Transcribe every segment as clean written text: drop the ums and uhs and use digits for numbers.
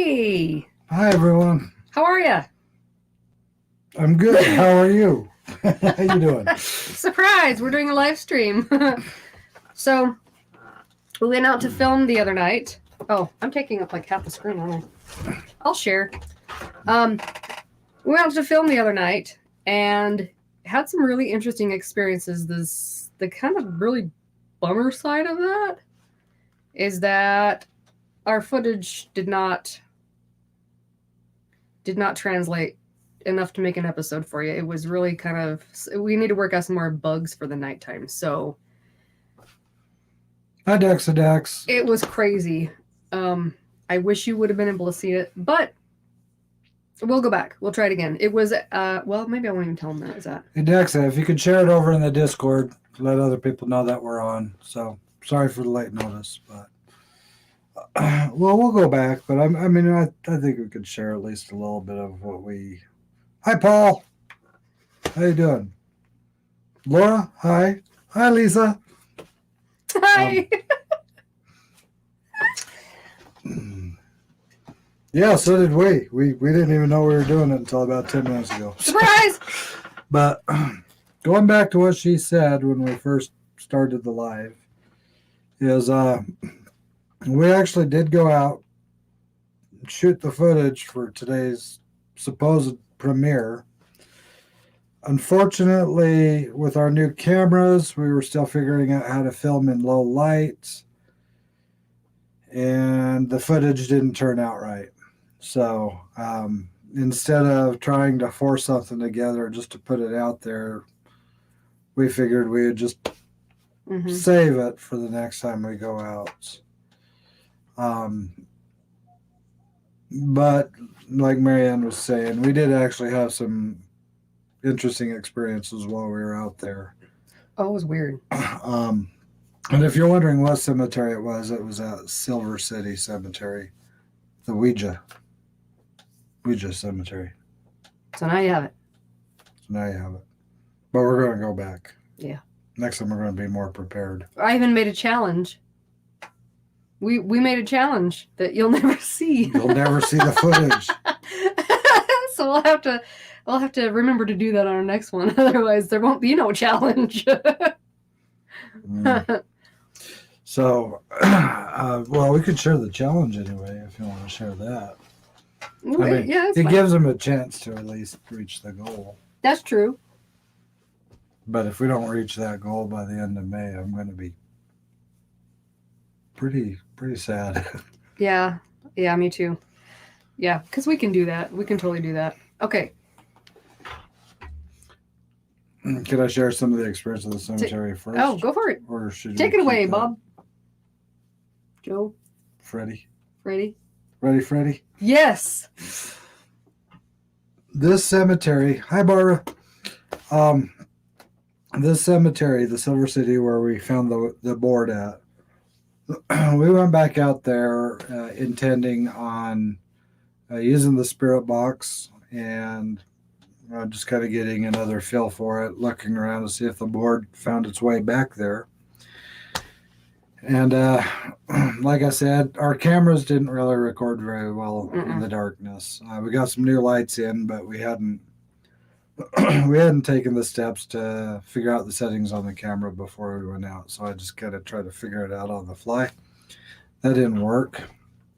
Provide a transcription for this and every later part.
Hey, Hi, everyone. how are you? I'm good. How are you? How you doing? Surprise, we're doing a live stream. So, we went out to film the other night. Oh, I'm taking up like half the screen, aren't I? I'll share. Um, we went out to film the other night and had some really interesting experiences. The kind of really bummer side of that is that our footage did not translate enough to make an episode for you. It was really kind of, we need to work out some more bugs for the nighttime. So Hi, Dex. it was crazy. I wish you would have been able to see it, but we'll go back. We'll try it again. It was, well, maybe I won't even tell them that it was that. Hey, Dex, if you could share it over in the Discord, let other people know that we're on. So sorry for the late notice, but well, we'll go back. But I think we could share at least a little bit of what we. Hi, Paul. How you doing? Laura. Hi. Hi, Lisa. Hi. Yeah, so did we. We didn't even know we were doing it until about 10 minutes ago. Surprise! But going back to what she said when we first started the live is we actually did go out and shoot the footage for today's supposed premiere. Unfortunately, with our new cameras, we were still figuring out how to film in low light, and the footage didn't turn out right. So instead of trying to force something together just to put it out there, we figured we would just save it for the next time we go out. But like Marianne was saying, we did actually have some interesting experiences while we were out there. Oh, it was weird. And if you're wondering what cemetery it was at Silver City Cemetery, the Ouija Cemetery. So now you have it. But we're going to go back. Yeah. Next time we're going to be more prepared. I even made a challenge. We made a challenge that you'll never see. You'll never see the footage. So we'll have to remember to do that on our next one. Otherwise, there won't be no challenge. So, well, we could share the challenge anyway if you want to share that. It gives them a chance to at least reach the goal. That's true. But if we don't reach that goal by the end of May, I'm going to be pretty sad. Yeah, me too. Yeah, because we can do that. We can totally do that. Okay. Can I share some of the experience of the cemetery first? Oh, go for it. Or should Take it away, Bob. Joe. Freddie. Ready, Freddie? Yes. This cemetery. Hi, Barbara. This cemetery, the Silver City, where we found the board at, we went back out there intending on using the spirit box and just kind of getting another feel for it, looking around to see if the board found its way back there. And like I said, our cameras didn't really record very well in the darkness. We got some new lights in, but we hadn't taken the steps to figure out the settings on the camera before we went out. So I just kind of tried to figure it out on the fly. That didn't work.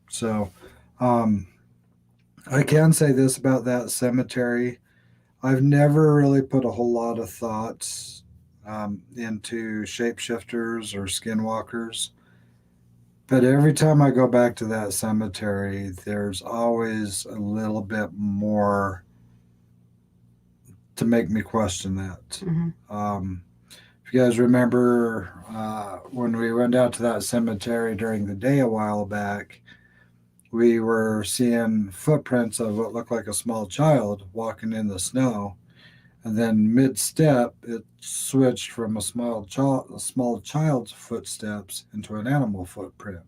So I can say this about that cemetery. I've never really put a whole lot of thoughts into shapeshifters or skinwalkers. But every time I go back to that cemetery, there's always a little bit more to make me question that. If you guys remember when we went out to that cemetery during the day a while back, we were seeing footprints of what looked like a small child walking in the snow. And then mid-step, it switched from a small child's footsteps into an animal footprint.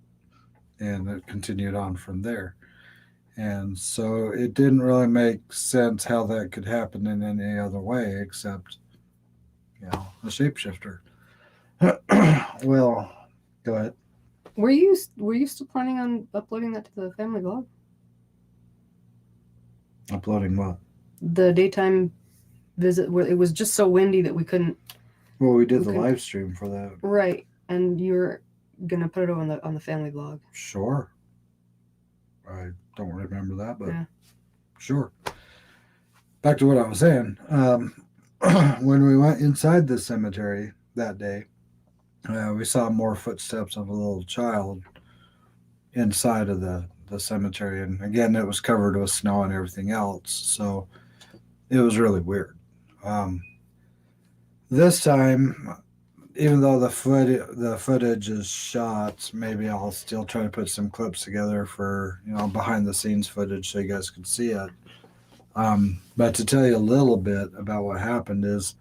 And it continued on from there. And so it didn't really make sense how that could happen in any other way except, a shapeshifter. Well, go ahead. Were you still planning on uploading that to the family blog? Uploading what? The daytime visit where it was just so windy that we couldn't. Well, we did the live stream for that. Right, and you're gonna put it on the family vlog. Sure. I don't remember that, but yeah. Sure. Back to what I was saying. When we went inside the cemetery that day, we saw more footsteps of a little child inside of the cemetery. And again, it was covered with snow and everything else. So it was really weird. This time, even though the footage is shot, maybe I'll still try to put some clips together for, behind the scenes footage so you guys can see it. But to tell you a little bit about what happened is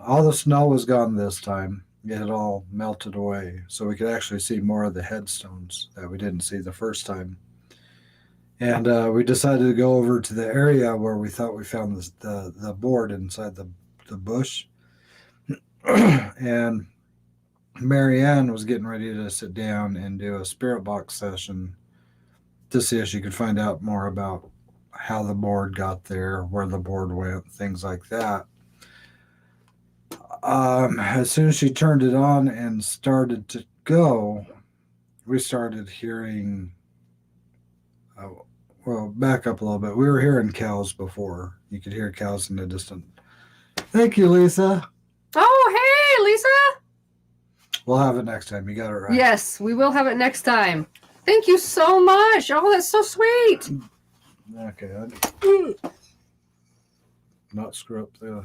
all the snow was gone this time. It had all melted away, so we could actually see more of the headstones that we didn't see the first time. And we decided to go over to the area where we thought we found the board inside the bush. And Marianne was getting ready to sit down and do a spirit box session to see if she could find out more about how the board got there, where the board went, things like that. As soon as she turned it on and started to go, we started hearing, back up a little bit. We were hearing cows before. You could hear cows in the distance. Thank you, Lisa. Oh, hey, Lisa. We'll have it next time. You got it right. Yes, we will have it next time. Thank you so much. Oh, that's so sweet. Okay. Not screw up the...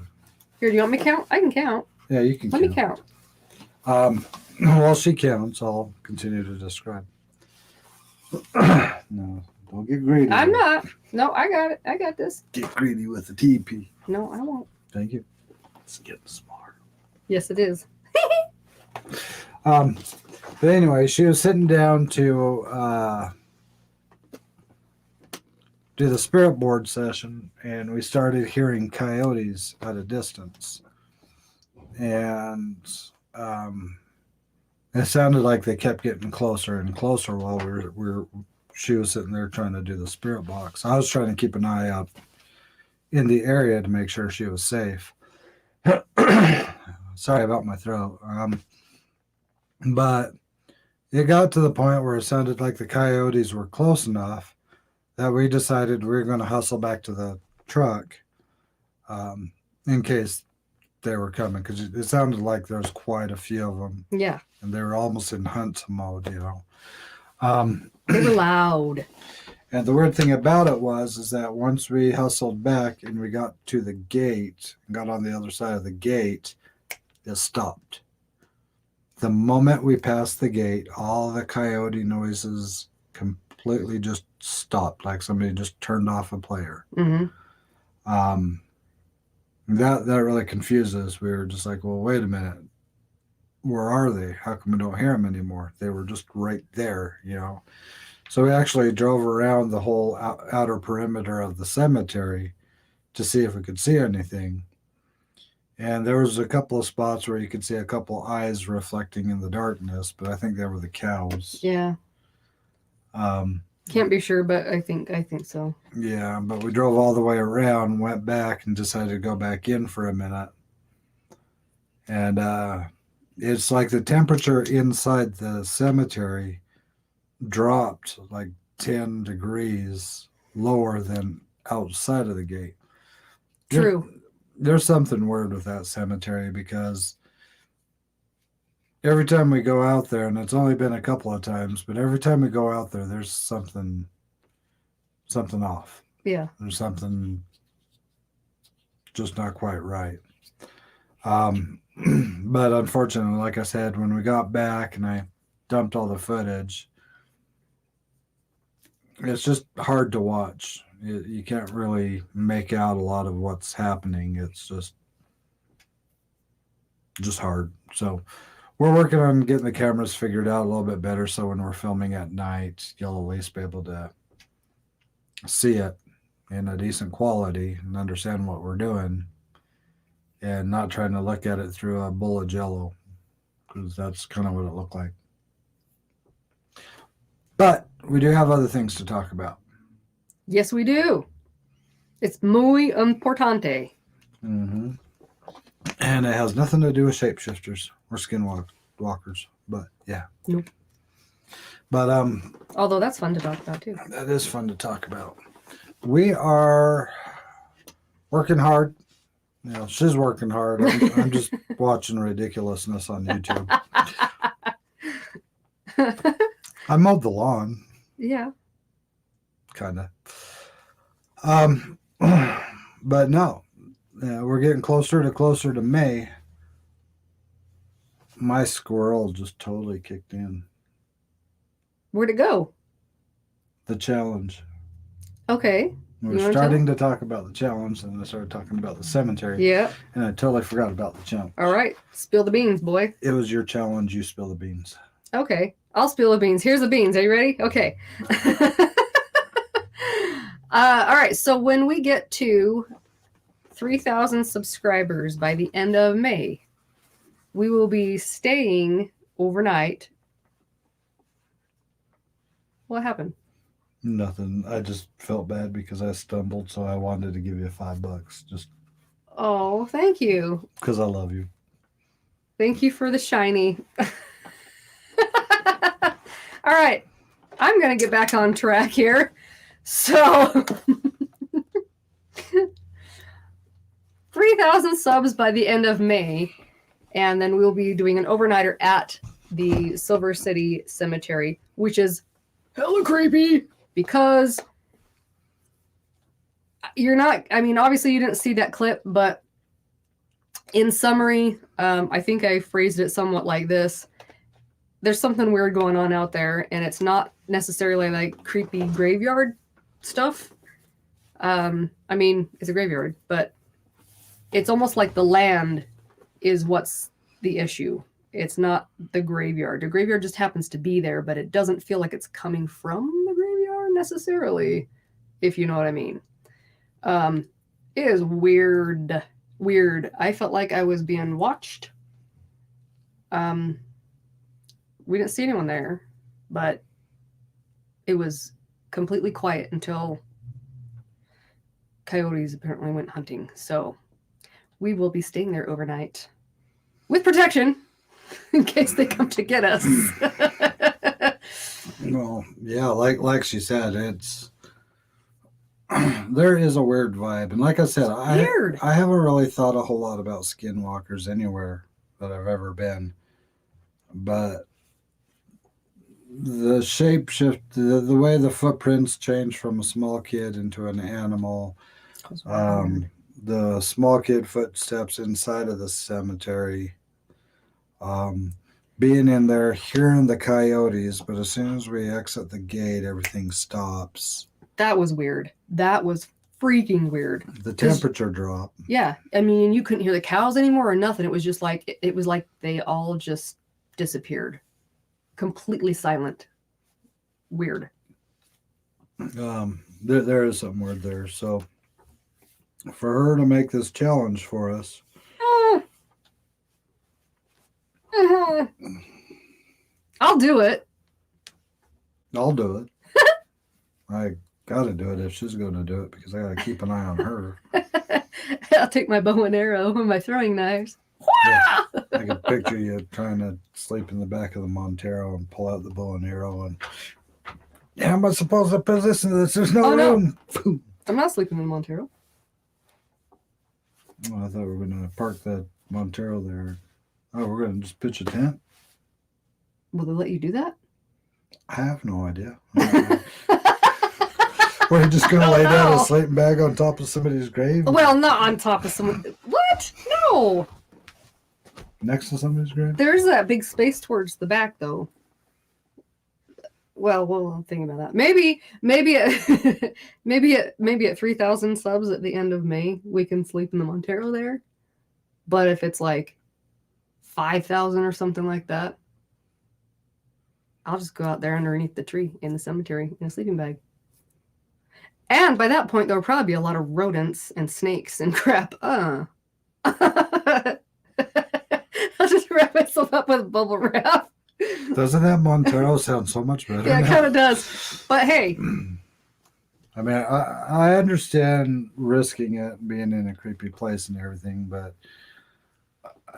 Here, do you want me to count? I can count. Yeah, you can Let me count. While she counts, I'll continue to describe. No, don't get greedy. I'm not. No, I got it. I got this. Get greedy with the TP. No, I won't. Thank you. It's getting smart. Yes, it is. But anyway, she was sitting down to do the spirit board session, and we started hearing coyotes at a distance. And it sounded like they kept getting closer and closer while she was sitting there trying to do the spirit box. I was trying to keep an eye out in the area to make sure she was safe. Sorry about my throat. But it got to the point where it sounded like the coyotes were close enough that we decided we were going to hustle back to the truck in case they were coming, because it sounded like there was quite a few of them. Yeah. And they were almost in hunt mode, They were loud. And the weird thing about it is that once we hustled back and we got to the gate and got on the other side of the gate, it stopped. The moment we passed the gate, all the coyote noises completely just stopped, like somebody just turned off a player. Mm-hmm. That really confused us. We were just like, well, wait a minute. Where are they? How come we don't hear them anymore? They were just right there, So we actually drove around the whole outer perimeter of the cemetery to see if we could see anything. And there was a couple of spots where you could see a couple eyes reflecting in the darkness, but I think they were the cows. Yeah. Can't be sure, but I think so. Yeah, but we drove all the way around, went back, and decided to go back in for a minute. And it's like the temperature inside the cemetery dropped like 10 degrees lower than outside of the gate. True. There's something weird with that cemetery, because every time we go out there, and it's only been a couple of times, but every time we go out there, there's something off. Yeah. There's something just not quite right. But unfortunately, like I said, when we got back and I dumped all the footage, it's just hard to watch. You can't really make out a lot of what's happening. It's just hard. So we're working on getting the cameras figured out a little bit better, so when we're filming at night, you'll at least be able to see it in a decent quality and understand what we're doing, and not trying to look at it through a bowl of Jello, because that's kind of what it looked like. But we do have other things to talk about. Yes, we do. It's muy importante. Mm-hmm. And it has nothing to do with shapeshifters or skinwalkers. But yeah. Nope. But although that's fun to talk about too. That is fun to talk about. We are working hard. You know, she's working hard. I'm just watching ridiculousness on YouTube. I mowed the lawn. Yeah. Kind of. But no, we're getting closer to May. My squirrel just totally kicked in. Where'd it go? The challenge. Okay. We're starting to talk about the challenge, and I started talking about the cemetery. Yeah. And I totally forgot about the challenge. All right. Spill the beans, boy. It was your challenge. You spill the beans. Okay. I'll spill the beans. Here's the beans. Are you ready? Okay. All right. So when we get to 3,000 subscribers by the end of May, we will be staying overnight. What happened? Nothing. I just felt bad because I stumbled, so I wanted to give you $5. Just. Oh, thank you. Because I love you. Thank you for the shiny. All right. I'm going to get back on track here. So 3,000 subs by the end of May. And then we'll be doing an overnighter at the Silver City Cemetery, which is hella creepy because you're not, I mean, obviously you didn't see that clip, but in summary, I think I phrased it somewhat like this. There's something weird going on out there, and it's not necessarily like creepy graveyard stuff. I mean, it's a graveyard, but it's almost like the land is what's the issue. It's not the graveyard. The graveyard just happens to be there, but it doesn't feel like it's coming from the graveyard necessarily, if you know what I mean. It is weird. I felt like I was being watched. We didn't see anyone there, but it was completely quiet until coyotes apparently went hunting. So we will be staying there overnight with protection in case they come to get us. Well, yeah, like she said, it's there is a weird vibe, and like I said, I haven't really thought a whole lot about skinwalkers anywhere that I've ever been, but the shapeshift, the way the footprints change from a small kid into an animal, the small kid footsteps inside of the cemetery, being in there, hearing the coyotes, but as soon as we exit the gate, everything stops. That was weird. That was freaking weird. The temperature drop. Yeah. I mean, you couldn't hear the cows anymore or nothing. It was just like, it was like they all just disappeared. Completely silent. Weird. There is something weird there. So for her to make this challenge for us, I'll do it. I'll do it. I gotta do it if she's gonna do it because I gotta keep an eye on her. I'll take my bow and arrow and my throwing knives. Yeah, I can picture you trying to sleep in the back of the Montero and pull out the bow and arrow and how am I supposed to position this? There's no room. No. I'm not sleeping in Montero. Well, I thought we were gonna park that Montero there. Oh, we're gonna just pitch a tent? Will they let you do that? I have no idea. We're just gonna lay down a sleeping bag on top of somebody's grave? Well, not on top of someone. What? No. Next to somebody's grave? There's that big space towards the back, though. Well, I'm thinking about that. Maybe at 3,000 subs at the end of May, we can sleep in the Montero there. But if it's like 5,000 or something like that, I'll just go out there underneath the tree in the cemetery in a sleeping bag. And by that point, there'll probably be a lot of rodents and snakes and crap. I'll just wrap myself up with bubble wrap. Doesn't that Montero sound so much better? Yeah, it kind of does. But hey, I mean, I understand risking it, being in a creepy place and everything, but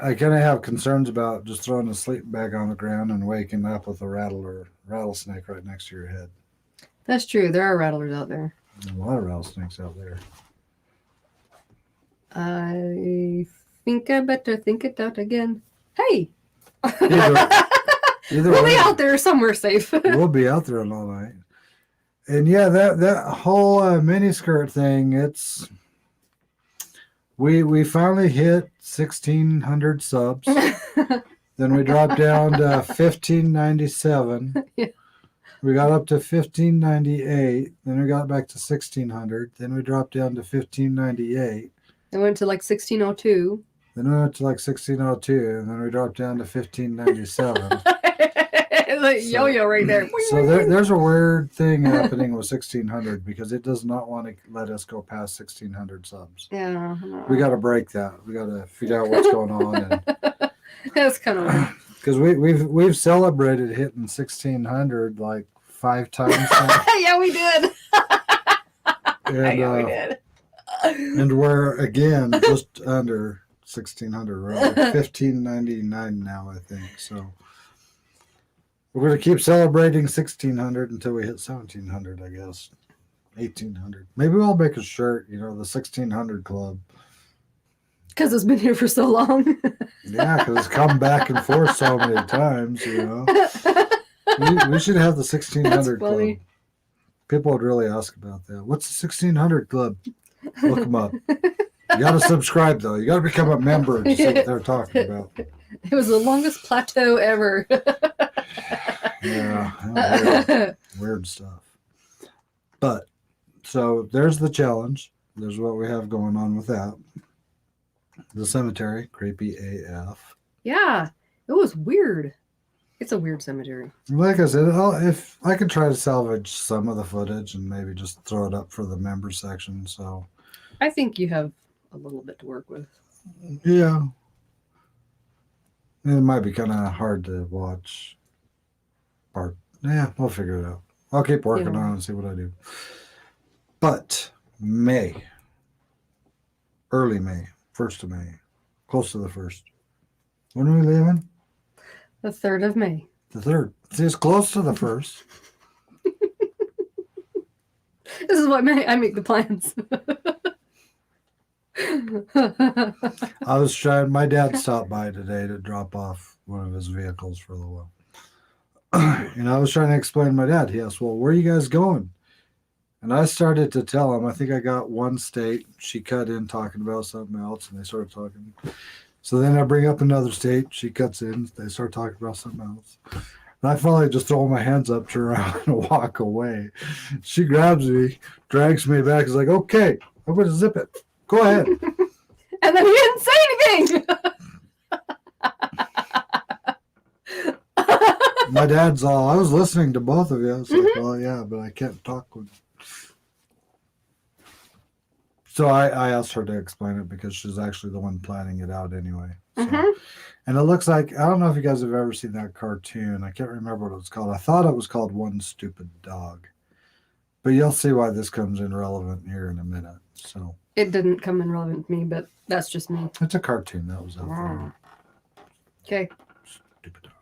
I kind of have concerns about just throwing a sleeping bag on the ground and waking up with a rattlesnake right next to your head. That's true. There are rattlers out there. There's a lot of rattlesnakes out there. I think I better think it out again. Hey! Either we'll way, be out there somewhere safe. we'll be out there all night. And yeah, that whole miniskirt thing, we finally hit 1,600 subs. Then we dropped down to 1,597. Yeah. We got up to 1,598. Then we got back to 1,600. Then we dropped down to 1,598. It went to like 1602. Then we went to like 1,602, and then we dropped down to 1,597. Like yo-yo right there. So there's a weird thing happening with 1,600 because it does not want to let us go past 1,600 subs. Yeah. No. We got to break that. We got to figure out what's going on. And That's kind of weird. because we've celebrated hitting 1,600 like 5 times now. Yeah, we did. And, Yeah, we did. And we're again just under 1,600. We're like 1,599 now, I think. So we're going to keep celebrating 1,600 until we hit 1,700, I guess. 1,800. Maybe we'll make a shirt, the 1,600 Club. Because it's been here for so long. Yeah, because it's come back and forth so many times, We should have the 1,600 Club. People would really ask about that. What's the 1,600 Club? Look them up. You got to subscribe, though. You got to become a member to see what they're talking about. It was the longest plateau ever. Yeah, weird stuff. But, so there's the challenge. There's what we have going on with that. The cemetery, creepy AF. Yeah, it was weird. It's a weird cemetery. Like I said, if I could try to salvage some of the footage and maybe just throw it up for the member section. So I think you have a little bit to work with. Yeah. It might be kind of hard to watch. Yeah, we'll figure it out. I'll keep working on it and see what I do. But May. Early May. 1st of May. Close to the 1st. When are we leaving? The 3rd of May. The 3rd. See, it's close to the 1st. This is what I make the plans. I was trying. My dad stopped by today to drop off one of his vehicles for a little while. And I was trying to explain to my dad. He asked, well, where are you guys going? And I started to tell him, I think I got one state. She cut in talking about something else, and they started talking. So then I bring up another state. She cuts in. They start talking about something else. And I finally just throw my hands up, turn around, and walk away. She grabs me, drags me back. Is like, okay, I'm going to zip it. Go ahead. And then he didn't say anything. My dad's all, I was listening to both of you. I was like, well, yeah, but I can't talk with. So I asked her to explain it because she's actually the one planning it out anyway. So. And it looks like, I don't know if you guys have ever seen that cartoon. I can't remember what it was called. I thought it was called One Stupid Dog. But you'll see why this comes in relevant here in a minute. So It didn't come in relevant to me, but that's just me. it's a cartoon that was out there. Okay. Stupid dog.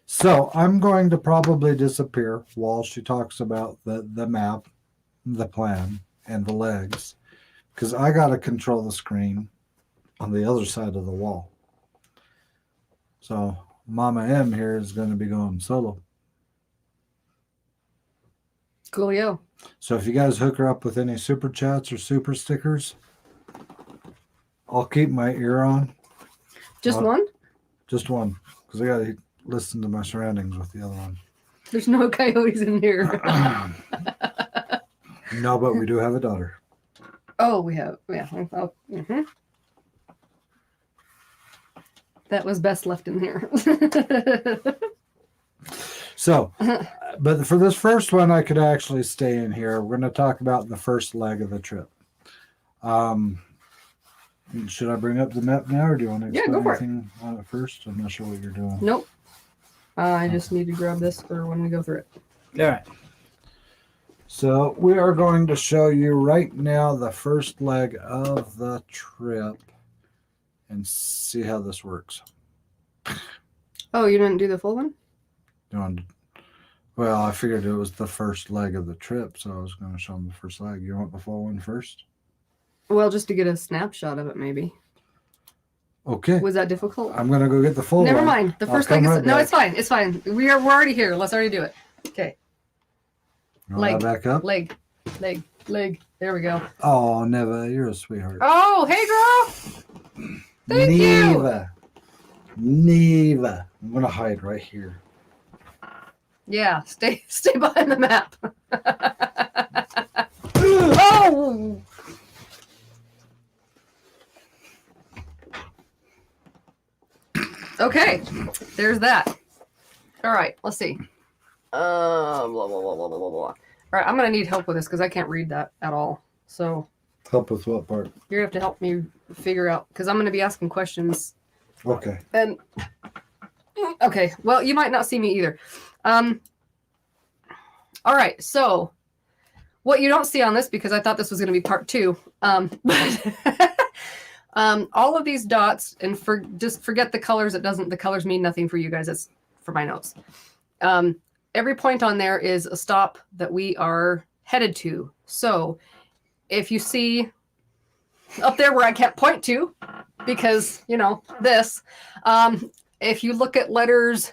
So I'm going to probably disappear while she talks about the map, the plan, and the legs. Because I got to control the screen on the other side of the wall. So Mama M here is going to be going solo. Coolio. So if you guys hook her up with any super chats or super stickers, I'll keep my ear on. Just one? Just one. Because I got to listen to my surroundings with the other one. There's no coyotes in here. No, but we do have a daughter. Oh, we have. Yeah. Oh, That was best left in here. So, but for this first one, I could actually stay in here. We're going to talk about the first leg of the trip. Should I bring up the map now, or do you want to explain anything on it first? I'm not sure what you're doing. Nope. I just need to grab this for when we go through it. All right. So we are going to show you right now the first leg of the trip and see how this works. Oh, you didn't do the full one? Well, I figured it was the first leg of the trip, so I was going to show them the first leg. You want the full one first? Well, just to get a snapshot of it, maybe. Okay. Was that difficult? I'm going to go get the full Never one. mind. The first leg is... No, it's fine. It's fine. We're already here. Let's already do it. Okay. Leg. Back up? Leg. There we go. Oh, Neva, you're a sweetheart. Oh, hey, girl. Thank you. Neva. I'm going to hide right here. Yeah, stay behind the map. Oh! Okay, there's that. All right, let's see. Blah, blah, blah, blah, blah, blah. All right, I'm going to need help with this because I can't read that at all. So help with what part? You're going to have to help me figure out because I'm going to be asking questions. Okay. And okay, well, you might not see me either. All right, so what you don't see on this, because I thought this was going to be part 2, but all of these dots, and just forget the colors. The colors mean nothing for you guys. It's for my notes. Every point on there is a stop that we are headed to. So if you see up there where I can't point to, because, you know, this, if you look at letters,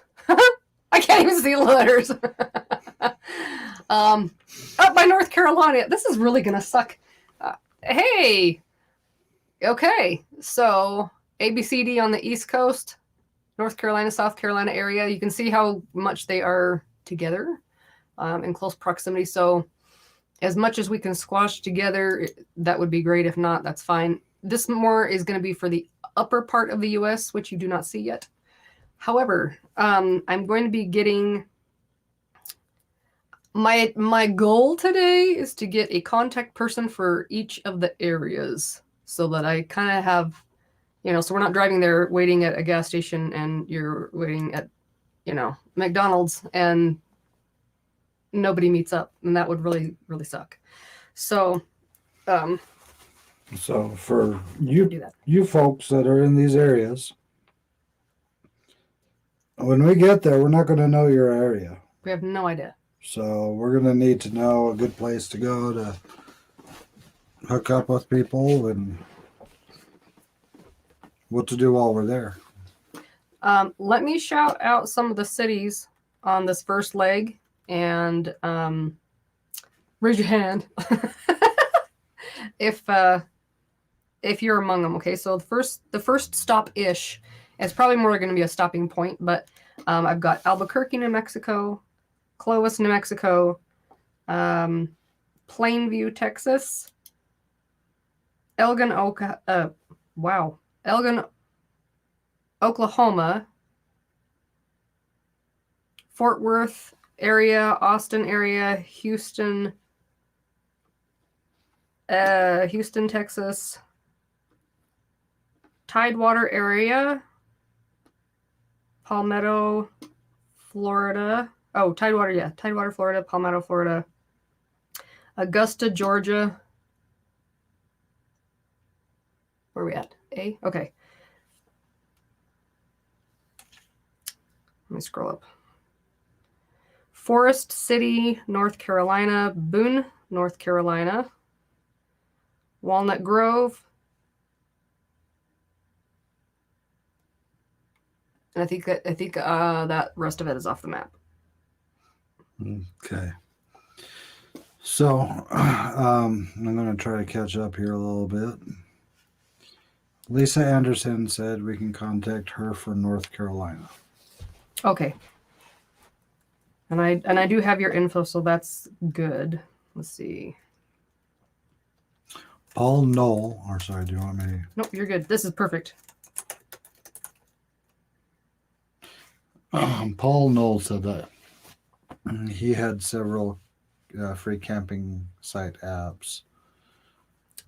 I can't even see the letters. Up by North Carolina. This is really going to suck. Hey. Okay. So ABCD on the East Coast, North Carolina, South Carolina area. You can see how much they are together in close proximity. So as much as we can squash together, that would be great. If not, that's fine. This more is going to be for the upper part of the U.S., which you do not see yet. However, I'm going to be getting... My goal today is to get a contact person for each of the areas so that I kind of have, you know, so we're not driving there waiting at a gas station and you're waiting at, you know, McDonald's and nobody meets up, and that would really, really suck. So, so for you folks that are in these areas, when we get there, we're not going to know your area. We have no idea. So we're going to need to know a good place to go to hook up with people and what to do while we're there. Let me shout out some of the cities on this first leg and raise your hand if you're among them. Okay, so the first stop-ish is probably more going to be a stopping point, but I've got Albuquerque, New Mexico, Clovis, New Mexico, Plainview, Texas, Elgin, Oklahoma, Fort Worth area, Austin area, Houston, Texas, Tidewater area, Palmetto, Florida. Oh, Tidewater, yeah. Tidewater, Florida, Palmetto, Florida. Augusta, Georgia. Where are we at? A? Okay. Let me scroll up. Forest City, North Carolina. Boone, North Carolina. Walnut Grove. And I think that rest of it is off the map. Okay. So I'm going to try to catch up here a little bit. Lisa Anderson said we can contact her for North Carolina. Okay. And I do have your info, so that's good. Let's see. Paul Knoll, or sorry, do you want me? Nope, you're good. This is perfect. Paul Knoll said that he had several free camping site apps.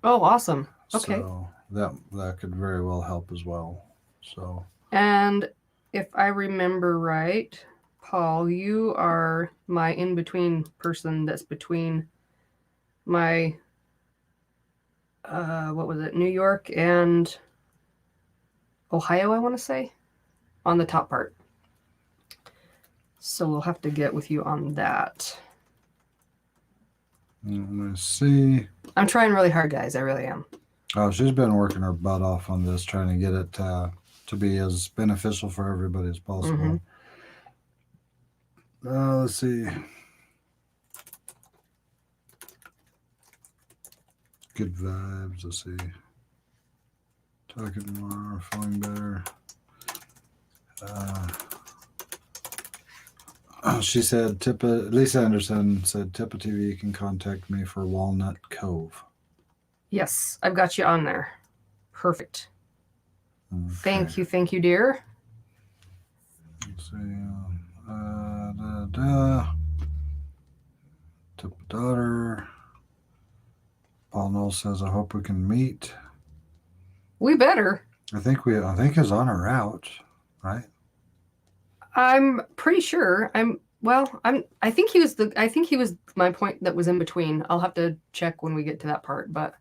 Oh, awesome. Okay. So that could very well help as well. So. And if I remember right, Paul, you are my in-between person that's between my what was it? New York and Ohio, I want to say, on the top part. So we'll have to get with you on that. Let's see. I'm trying really hard, guys. I really am. Oh, she's been working her butt off on this, trying to get it to be as beneficial for everybody as possible. Let's see. Good vibes. Let's see. Talking more, feeling better. She said, Lisa Anderson said, TIPA TV can contact me for Walnut Cove. Yes, I've got you on there. Perfect. Okay. Thank you, dear. Let's see. TIPA daughter. Paul Knowles says, I hope we can meet. We better. I think he's on a route, right? I'm pretty sure. I think he was my point that was in between. I'll have to check when we get to that part, but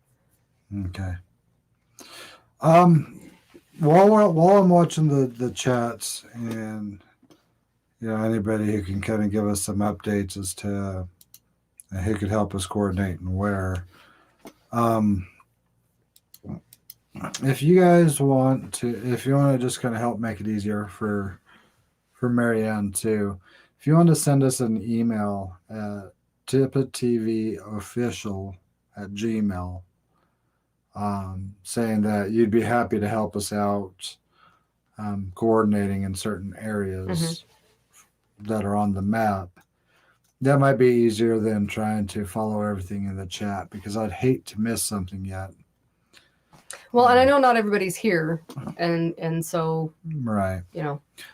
okay. While I'm watching the chats, and anybody who can kind of give us some updates as to who could help us coordinate and where. If you guys want to just kind of help make it easier for Marianne too, if you want to send us an email at tipatvofficial@gmail, saying that you'd be happy to help us out coordinating in certain areas that are on the map. That might be easier than trying to follow everything in the chat, because I'd hate to miss something yet. Well, and I know not everybody's here, and so right.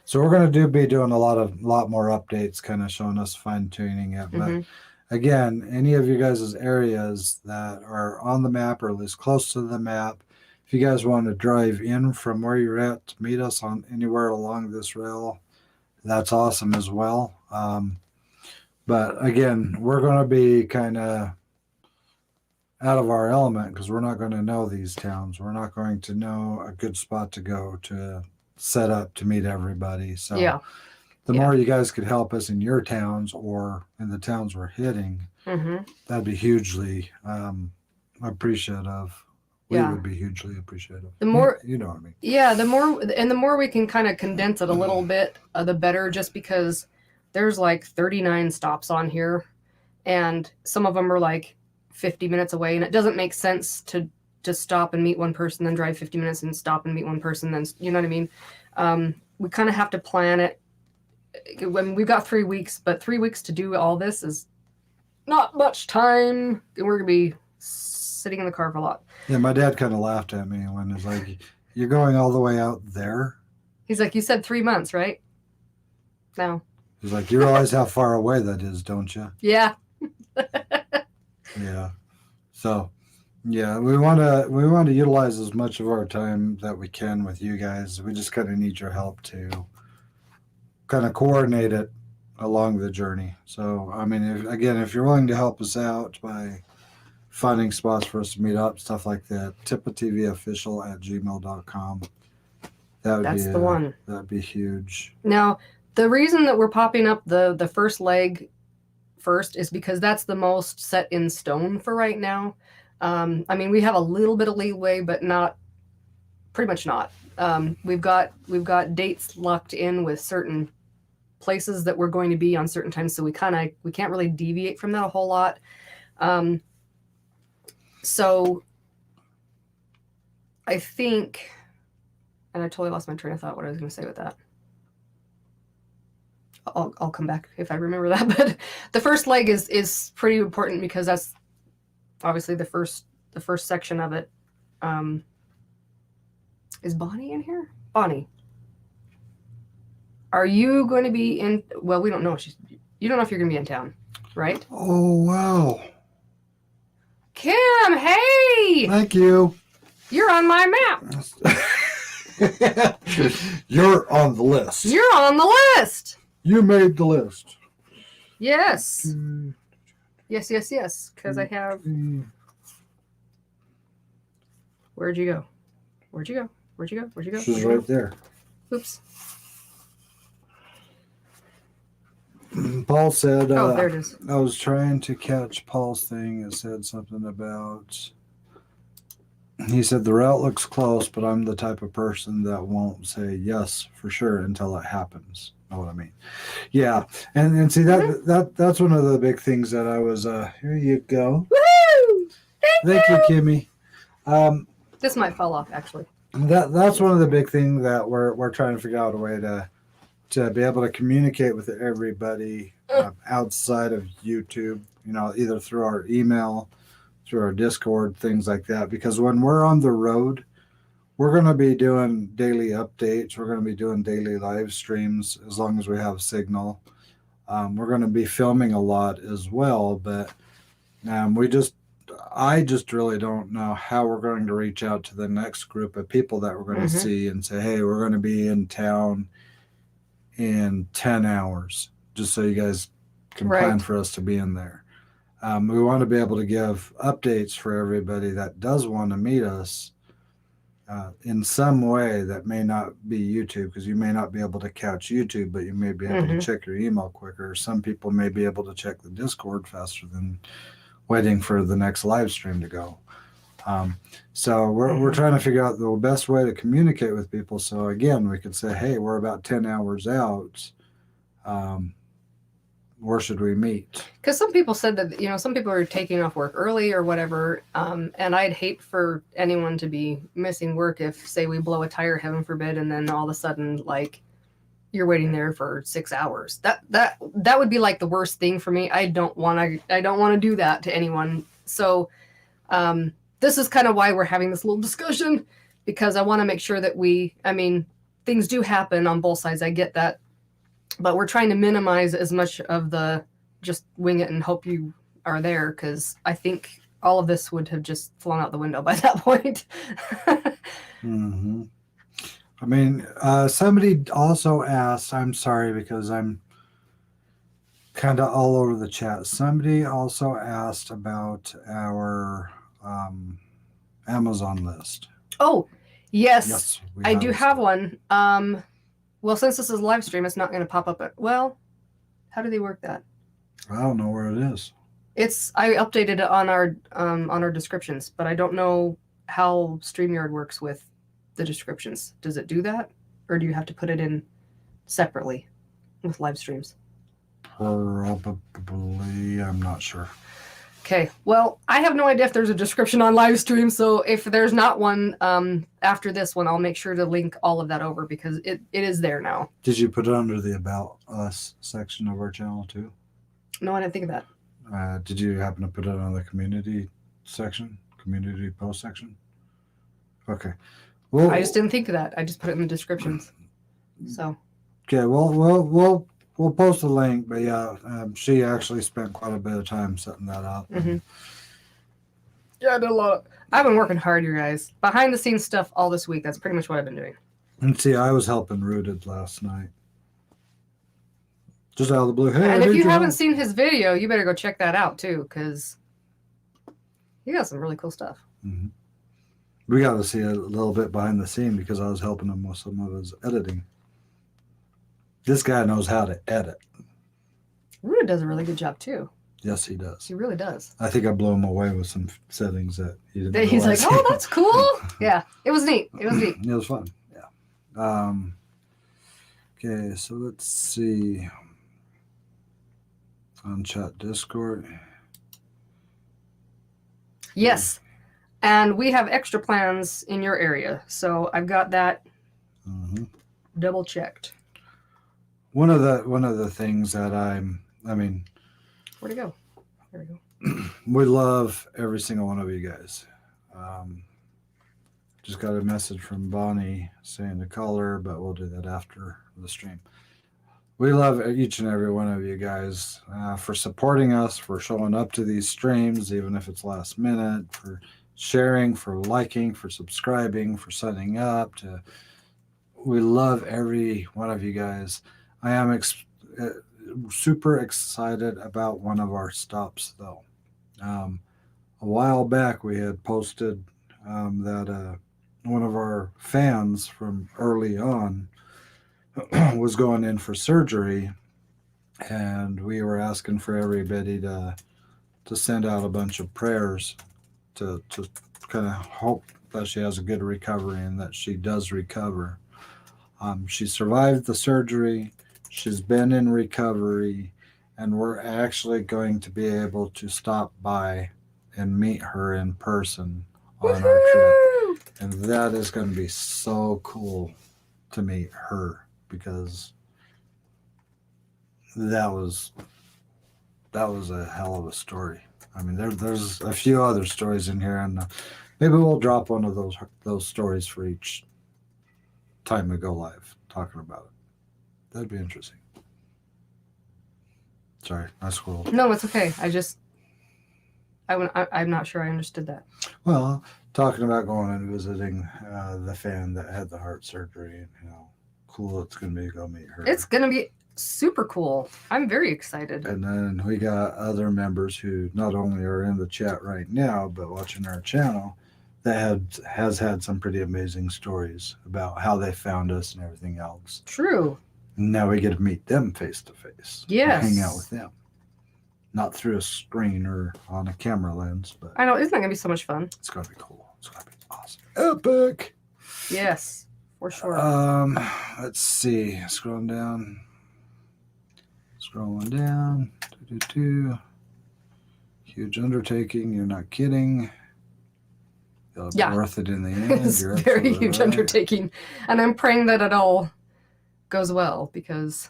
So we're going to be doing a lot more updates, kind of showing us fine tuning it. But again, any of you guys' areas that are on the map or at least close to the map, if you guys want to drive in from where you're at to meet us on anywhere along this rail, that's awesome as well. But again, we're going to be kind of out of our element because we're not going to know these towns. We're not going to know a good spot to go to set up to meet everybody. So the more you guys could help us in your towns or in the towns we're hitting, that'd be hugely appreciative. We would be hugely appreciative. The more, you know what I mean? Yeah, the more we can kind of condense it a little bit, the better, just because there's like 39 stops on here, and some of them are like 50 minutes away, and it doesn't make sense to just stop and meet one person, then drive 50 minutes and stop and meet one person, then, you know what I mean? We kind of have to plan it. When we've got 3 weeks, but 3 weeks to do all this is not much time. We're going to be sitting in the car for a lot. Yeah, my dad kind of laughed at me when it's like, you're going all the way out there? He's like, you said 3 months, right? No. He's like, you realize how far away that is, don't you? Yeah. Yeah. So, yeah, we want to utilize as much of our time that we can with you guys. We just kind of need your help to kind of coordinate it along the journey. So, I mean, if you're willing to help us out by finding spots for us to meet up, stuff like that, tipatvofficial@gmail.com. That's the one. That'd be huge. Now, the reason that we're popping up the first leg first is because that's the most set in stone for right now. I mean, we have a little bit of leeway, but pretty much not. We've got dates locked in with certain places that we're going to be on certain times, so we can't really deviate from that a whole lot. So I think, and I totally lost my train of thought what I was going to say with that. I'll come back if I remember that. But the first leg is pretty important because that's obviously the first section of it. Is Bonnie in here? Bonnie, are you going to be in? Well, we don't know. You don't know if you're going to be in town, right? Oh, wow. Kim, hey! Thank you. You're on my map. You're on the list. You're on the list. You made the list. Yes. Yes, because I have... Where'd you go? She's right there. Oops. Paul said, Oh, there it is. I was trying to catch Paul's thing. It said something about, he said, the route looks close, but I'm the type of person that won't say yes for sure until it happens. Know what I mean? Yeah. And see, that's one of the big things that I was, here you go. Woohoo! Thank you, Kimmy. This might fall off, actually. That's one of the big things that we're trying to figure out a way to be able to communicate with everybody outside of YouTube, either through our email, through our Discord, things like that. Because when we're on the road, we're going to be doing daily updates. We're going to be doing daily live streams as long as we have signal. We're going to be filming a lot as well, but I just really don't know how we're going to reach out to the next group of people that we're going to see and say, hey, we're going to be in town in 10 hours, just so you guys can plan for us to be in there. We want to be able to give updates for everybody that does want to meet us in some way that may not be YouTube, because you may not be able to catch YouTube, but you may be able to check your email quicker. Some people may be able to check the Discord faster than waiting for the next live stream to go. So we're trying to figure out the best way to communicate with people. So again, we could say, hey, we're about 10 hours out. Where should we meet? Because some people said that, some people are taking off work early or whatever. And I'd hate for anyone to be missing work if, say, we blow a tire, heaven forbid, and then all of a sudden, like, you're waiting there for 6 hours. That would be like the worst thing for me. I don't want to do that to anyone. So, this is kind of why we're having this little discussion, because I want to make sure that things do happen on both sides. I get that. But we're trying to minimize as much of the just wing it and hope you are there, because I think all of this would have just flown out the window by that point. Somebody also asked, I'm sorry because I'm kind of all over the chat. Somebody also asked about our Amazon list. Oh, yes, I do have one. Well, since this is live stream, it's not going to pop up. How do they work that? I don't know where it is. I updated it on our descriptions, but I don't know how StreamYard works with the descriptions. Does it do that, or do you have to put it in separately with live streams? Probably, I'm not sure. Okay, well, I have no idea if there's a description on live stream, so if there's not one after this one, I'll make sure to link all of that over, because it is there now. Did you put it under the About Us section of our channel too? No, I didn't think of that. Did you happen to put it on the community section, community post section? Okay. Well, I just didn't think of that. I just put it in the descriptions. So. Okay, we'll post a link, but yeah, she actually spent quite a bit of time setting that up. Yeah, I did a lot. I've been working hard, you guys. Behind the scenes stuff all this week. That's pretty much what I've been doing. And see, I was helping Rooted last night. Just out of the blue. Hey, and if you haven't seen his video, you better go check that out too, because he got some really cool stuff. We got to see a little bit behind the scene because I was helping him with some of his editing. This guy knows how to edit. Ruda does a really good job too. Yes, he does. He really does. I think I blew him away with some settings that he didn't He's like, oh, that's cool. Yeah, it was neat. It was fun. Yeah. Okay, so let's see. On chat Discord. Yes. And we have extra plans in your area. So I've got that double checked. One of the things that where'd it go? There we go. We love every single one of you guys. Just got a message from Bonnie saying to call her, but we'll do that after the stream. We love each and every one of you guys for supporting us, for showing up to these streams, even if it's last minute, for sharing, for liking, for subscribing, for signing up. We love every one of you guys. I am super excited about one of our stops, though. A while back, we had posted that one of our fans from early on was going in for surgery, and we were asking for everybody to send out a bunch of prayers to kind of hope that she has a good recovery and that she does recover. She survived the surgery. She's been in recovery, and we're actually going to be able to stop by and meet her in person on our trip. And that is going to be so cool to meet her, because that was a hell of a story. I mean, there's a few other stories in here, and maybe we'll drop one of those stories for each time we go live talking about it. That'd be interesting. Sorry, I squirreled. No, it's okay. I'm not sure I understood that. Well, talking about going and visiting the fan that had the heart surgery, and how cool it's going to be to go meet her. It's going to be super cool. I'm very excited. And then we got other members who not only are in the chat right now, but watching our channel, that has had some pretty amazing stories about how they found us and everything else. True. Now we get to meet them face to face. Yes. Hang out with them. Not through a screen or on a camera lens, but I know. Isn't that going to be so much fun? it's going to be cool. It's going to be awesome. Epic. Yes, for sure. Let's see. Scrolling down. Doo-doo-doo. Huge undertaking. You're not kidding. It'll be worth it in the end. It's You're a very absolutely huge right. undertaking. And I'm praying that it all goes well, because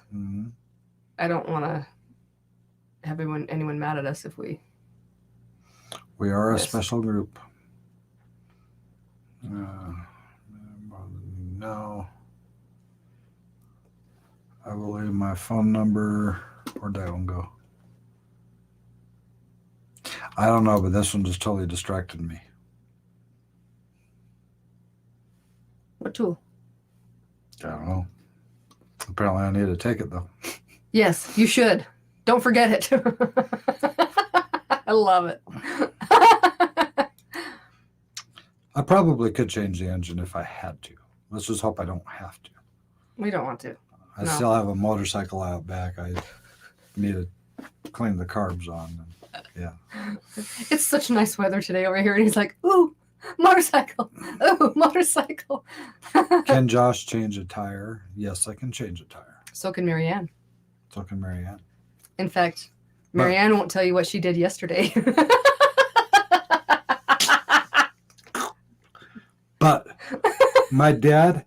I don't want to have anyone mad at us if we... We are a Yes. special group. No. I will leave my phone number. Where'd that one go? I don't know, but this one just totally distracted me. What tool? I don't know. Apparently I need to take it, though. Yes, you should. Don't forget it. I love it. I probably could change the engine if I had to. Let's just hope I don't have to. We don't want to. I No. still have a motorcycle out back. I need to clean the carbs on. Yeah. It's such nice weather today over here, and he's like, ooh, motorcycle. Ooh, motorcycle. Can Josh change a tire? Yes, I can change a tire. So can Marianne. So can Marianne. In fact, Marianne won't tell you what she did yesterday. But my dad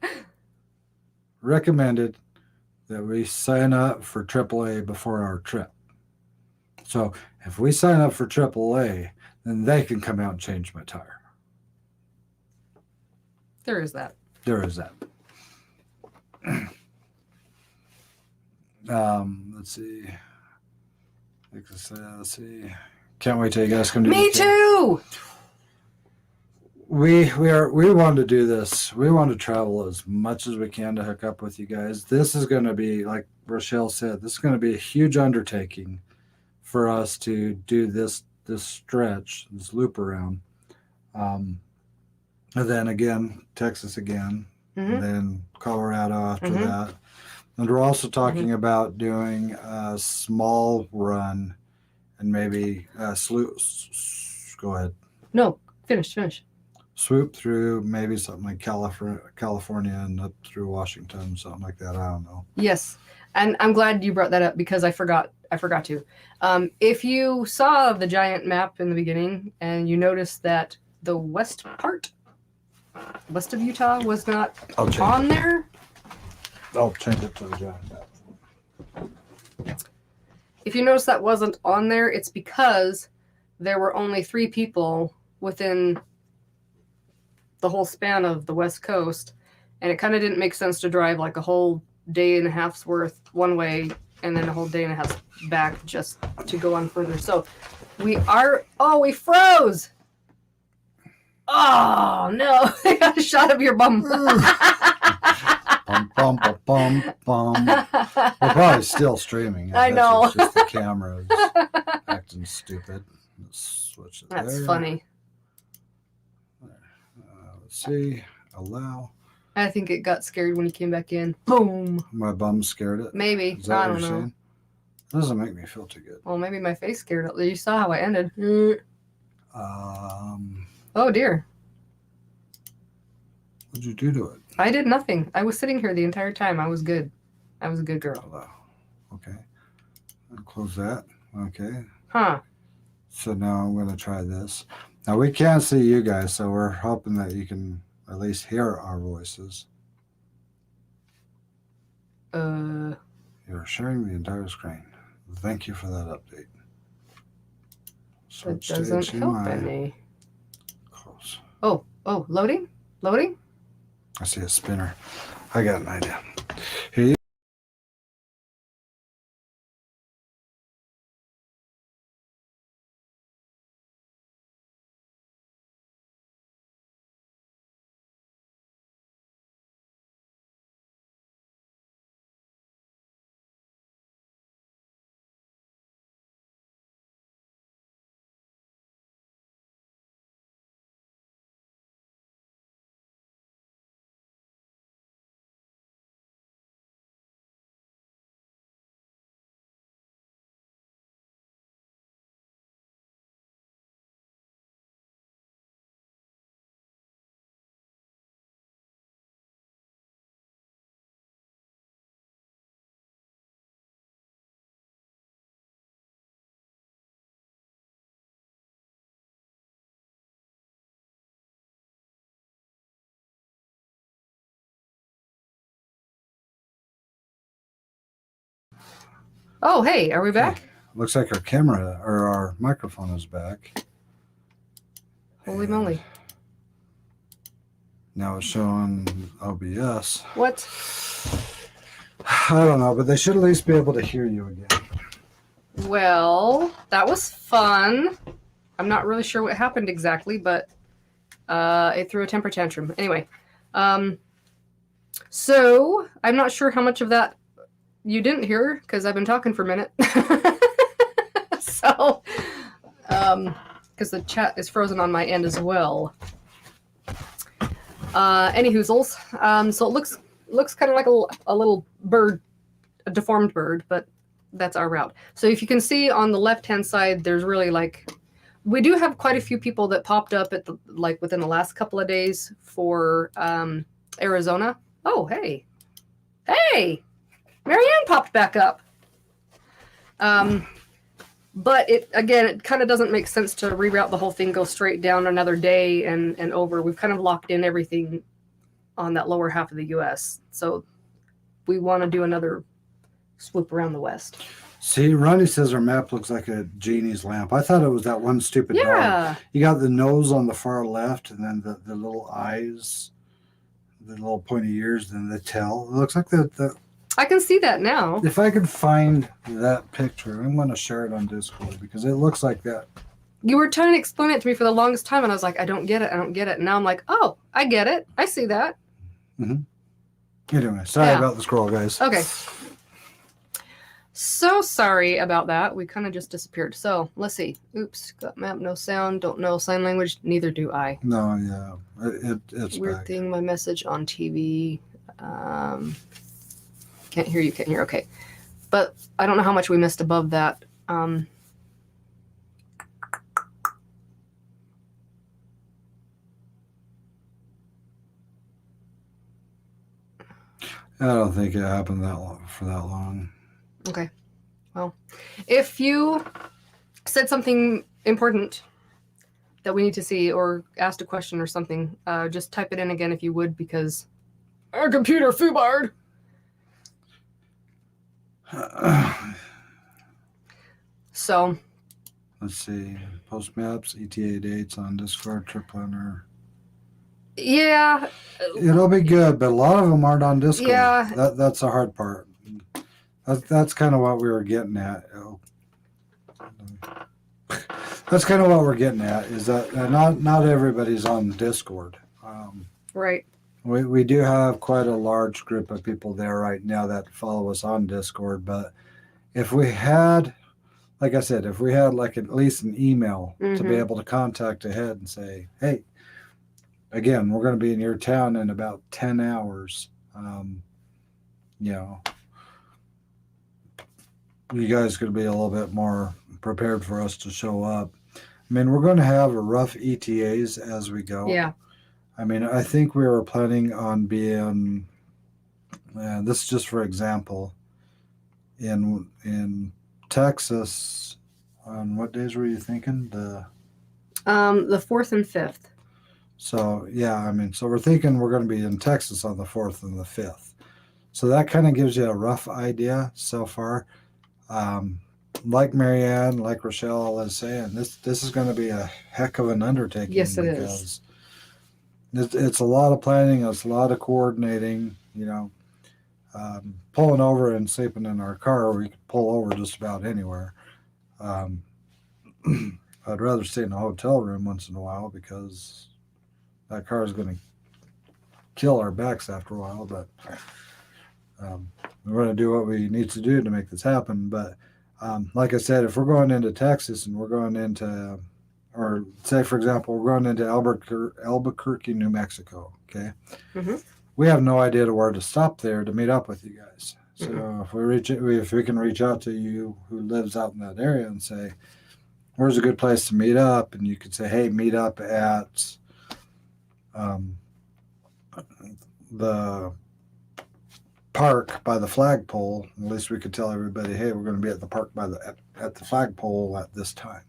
recommended that we sign up for AAA before our trip. So if we sign up for AAA, then they can come out and change my tire. There is that. There is that. Let's see. Let's see. Can't wait till you guys come to Me too. We want to do this. We want to travel as much as we can to hook up with you guys. This is going to be, like Rochelle said, this is going to be a huge undertaking for us to do this stretch, this loop around. And then again, Texas again, and then Colorado after that. And we're also talking about doing a small run and maybe go ahead. No, finish. Swoop through maybe something like California and up through Washington, something like that. I don't know. Yes. And I'm glad you brought that up, because I forgot to. If you saw the giant map in the beginning and you noticed that the west part, west of Utah, was not on there. I'll change it to the giant map. If you notice that wasn't on there, it's because there were only 3 people within the whole span of the West Coast, and it kind of didn't make sense to drive like a whole day and a half's worth one way and then a whole day and a half back just to go on further. So we froze. Oh no. I got a shot of your bum. Bum, bum, bum, bum, bum. We're probably still streaming. I bet know. It's just the camera's acting stupid. Let's switch it That's there. funny. Let's see. Allow. I think it got scared when he came back in. Boom. My bum scared it. Maybe. Is that I what don't you're know. saying? It doesn't make me feel too good. Well, maybe my face scared it. You saw how I ended. Oh, dear. What'd you do to it? I did nothing. I was sitting here the entire time. I was good. I was a good girl. Allow. Okay. I'll close that. Okay. Huh. So now I'm going to try this. Now we can't see you guys, so we're hoping that you can at least hear our voices. You're sharing the entire screen. Thank you for that update. That doesn't help any. Close. Oh, loading? Loading? I see a spinner. I got an idea. Here you Oh, hey, are we back? Okay. Looks like our camera or our microphone is back. Holy And moly. now it's showing OBS. What? I don't know, but they should at least be able to hear you again. Well, that was fun. I'm not really sure what happened exactly, but it threw a temper tantrum. Anyway, so I'm not sure how much of that you didn't hear because I've been talking for a minute. So, because the chat is frozen on my end as well. Any hoozles. So it looks kind of like a little bird, a deformed bird, but that's our route. So if you can see on the left-hand side, there's really we do have quite a few people that popped up at within the last couple of days for Arizona. Oh, hey, Marianne popped back up. But it kind of doesn't make sense to reroute the whole thing, go straight down another day and over. We've kind of locked in everything on that lower half of the U.S. So we want to do another swoop around the west. See, Ronnie says our map looks like a genie's lamp. I thought it was that one stupid dog. You got the nose on the far left, and then the little eyes, the little pointy ears, and the tail. It looks like the. I can see that now. If I could find that picture, I'm going to share it on Discord because it looks like that. You were trying to explain it to me for the longest time, and I was like, I don't get it. And now I'm like, oh, I get it. I see that. Mm-hmm. Anyway, sorry about the scroll, guys. Okay. So sorry about that. We kind of just disappeared. So let's see. Oops, got map, no sound, don't know sign language. Neither do I. No, yeah, it's weird back. thing. My message on TV. Can't hear you. Can't hear. Okay, but I don't know how much we missed above that. I don't think it happened for that long. Okay. Well, if you said something important that we need to see or asked a question or something, just type it in again if you would, because our computer foobarred. So. Let's see. Post maps, ETA dates on Discord, trip planner. Yeah. It'll be good, but a lot of them aren't on Discord. Yeah. That's the hard part. That's kind of what we were getting at. That's kind of what we're getting at is that not everybody's on Discord. Right. We do have quite a large group of people there right now that follow us on Discord. But if we had, like I said, if we had like at least an email to be able to contact ahead and say, hey, again, we're going to be in your town in about 10 hours. You know, you guys could be a little bit more prepared for us to show up. I mean, we're going to have a rough ETAs as we go. Yeah. I mean, I think we were planning on being, this is just for example, in Texas, on what days were you thinking? The 4th and 5th. So, yeah, I mean, so we're thinking we're going to be in Texas on the 4th and the 5th. So that kind of gives you a rough idea so far. Like Marianne, like Rochelle is saying, this is going to be a heck of an undertaking. Yes, it is. It's a lot of planning. It's a lot of coordinating, you know. Pulling over and sleeping in our car, we could pull over just about anywhere. I'd rather stay in a hotel room once in a while because that car is going to kill our backs after a while. But we're going to do what we need to do to make this happen. But like I said, if we're going into Texas and we're going into, or say, for example, we're going into Albuquerque, New Mexico, okay? We have no idea where to stop there to meet up with you guys. So if we can reach out to you who lives out in that area and say, where's a good place to meet up? And you could say, hey, meet up at the park by the flagpole. At least we could tell everybody, hey, we're going to be at the park at the flagpole at this time.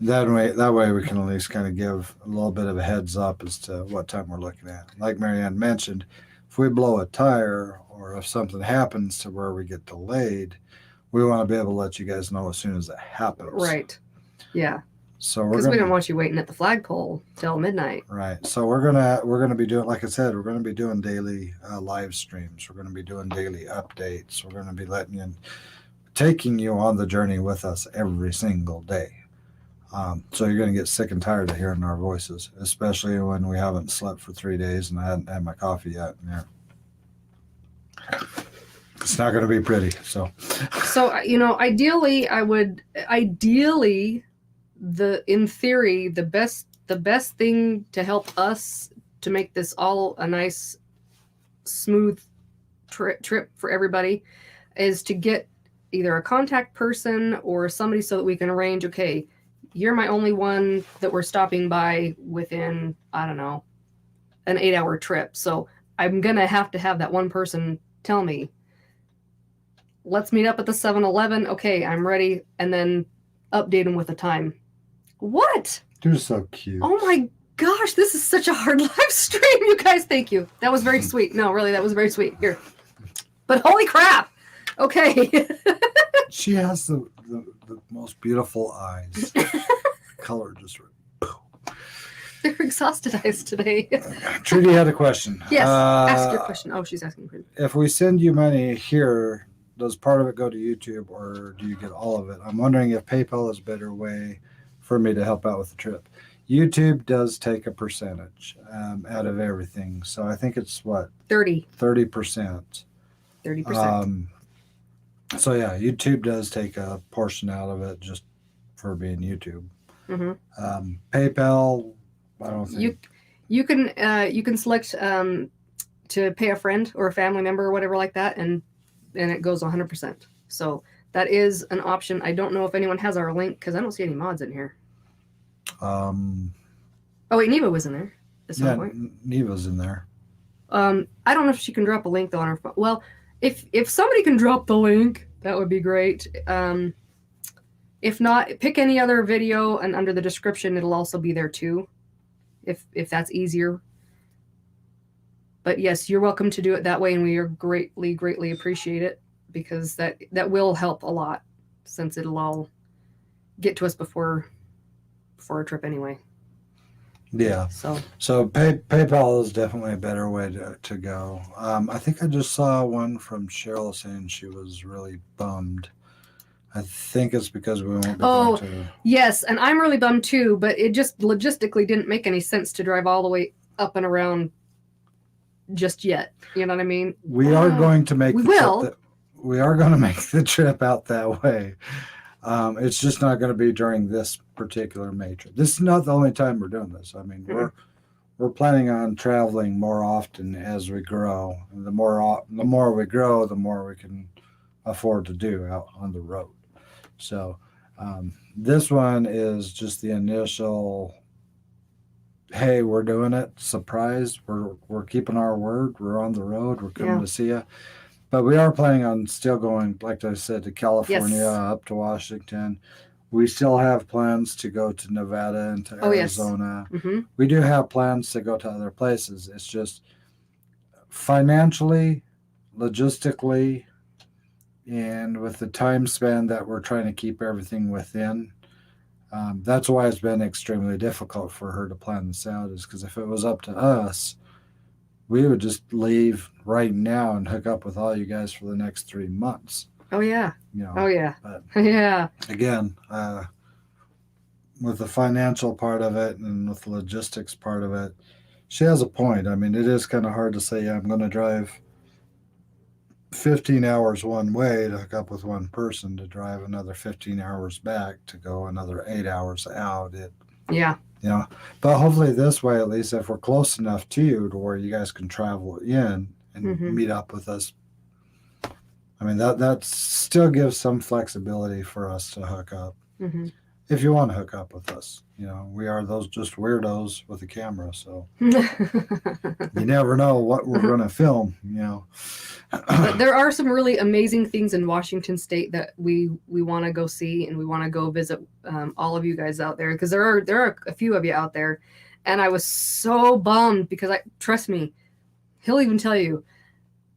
That way we can at least kind of give a little bit of a heads up as to what time we're looking at. Like Marianne mentioned, if we blow a tire or if something happens to where we get delayed, we want to be able to let you guys know as soon as it happens. Right. Yeah. So because we don't want you waiting at the flagpole till midnight. Right. So we're gonna be doing, like I said, we're gonna be doing daily live streams. We're gonna be doing daily updates. We're gonna be taking you on the journey with us every single day. So you're going to get sick and tired of hearing our voices, especially when we haven't slept for 3 days and I hadn't had my coffee yet. Yeah. It's not going to be pretty. So, you know, ideally, in theory, the best thing to help us to make this all a nice, smooth trip for everybody is to get either a contact person or somebody so that we can arrange, okay, you're my only one that we're stopping by within, I don't know, an 8-hour trip. So I'm going to have that one person tell me, let's meet up at the 7-Eleven. Okay, I'm ready. And then update them with the time. What? You're so cute. Oh my gosh, this is such a hard live stream. You guys, thank you. That was very sweet. No, really, that was very sweet. Here. But holy crap. Okay. She has the most beautiful eyes. Color just. They're exhausted eyes today. Trudy had a question. Yes, ask your question. Oh, she's asking for it. If we send you money here, does part of it go to YouTube or do you get all of it? I'm wondering if PayPal is a better way for me to help out with the trip. YouTube does take a percentage out of everything. So I think it's what? 30%. 30%. So yeah, YouTube does take a portion out of it just for being YouTube. PayPal, I don't think you can select to pay a friend or a family member or whatever like that, and it goes 100%. So that is an option. I don't know if anyone has our link because I don't see any mods in here. Oh wait, Neva was in there at some point. Neva's in there. I don't know if she can drop a link though on her phone. Well, if somebody can drop the link, that would be great. If not, pick any other video and under the description it'll also be there too, if that's easier. But yes, you're welcome to do it that way, and we are greatly appreciate it, because that will help a lot, since it'll all get to us before our trip anyway. Yeah. So PayPal is definitely a better way to go. I think I just saw one from Cheryl saying she was really bummed. I think it's because we won't be going to... Yes, and I'm really bummed too, but it just logistically didn't make any sense to drive all the way up and around just yet. You know what I mean? We are going to make we the will. trip we are going to make the trip out that way. It's just not going to be during this particular May trip. This is not the only time we're doing this. I mean, we're planning on traveling more often as we grow. And the more we grow, the more we can afford to do out on the road. So this one is just the initial. Hey, we're doing it. Surprise! We're keeping our word. We're on the road. We're coming to see you. But we are planning on still going, like I said, to California, Yes. up to Washington. We still have plans to go to Nevada and to Arizona. Yes. Mm-hmm. We do have plans to go to other places. It's just financially, logistically, and with the time span that we're trying to keep everything within. That's why it's been extremely difficult for her to plan this out, is because if it was up to us, we would just leave right now and hook up with all you guys for the next 3 months. Oh yeah. You know, oh yeah. But yeah. again, with the financial part of it and with the logistics part of it, she has a point. I mean, it is kind of hard to say, I'm going to drive 15 hours one way to hook up with one person, to drive another 15 hours back to go another 8 hours out. Yeah. You know, but hopefully this way, at least if we're close enough to you to where you guys can travel in and meet up with us. I mean, that still gives some flexibility for us to hook up. If you want to hook up with us, you know, we are those just weirdos with a camera, so you never know what we're going to film, you know. But there are some really amazing things in Washington State that we want to go see, and we want to go visit all of you guys out there, because there are a few of you out there, and I was so bummed because trust me, he'll even tell you,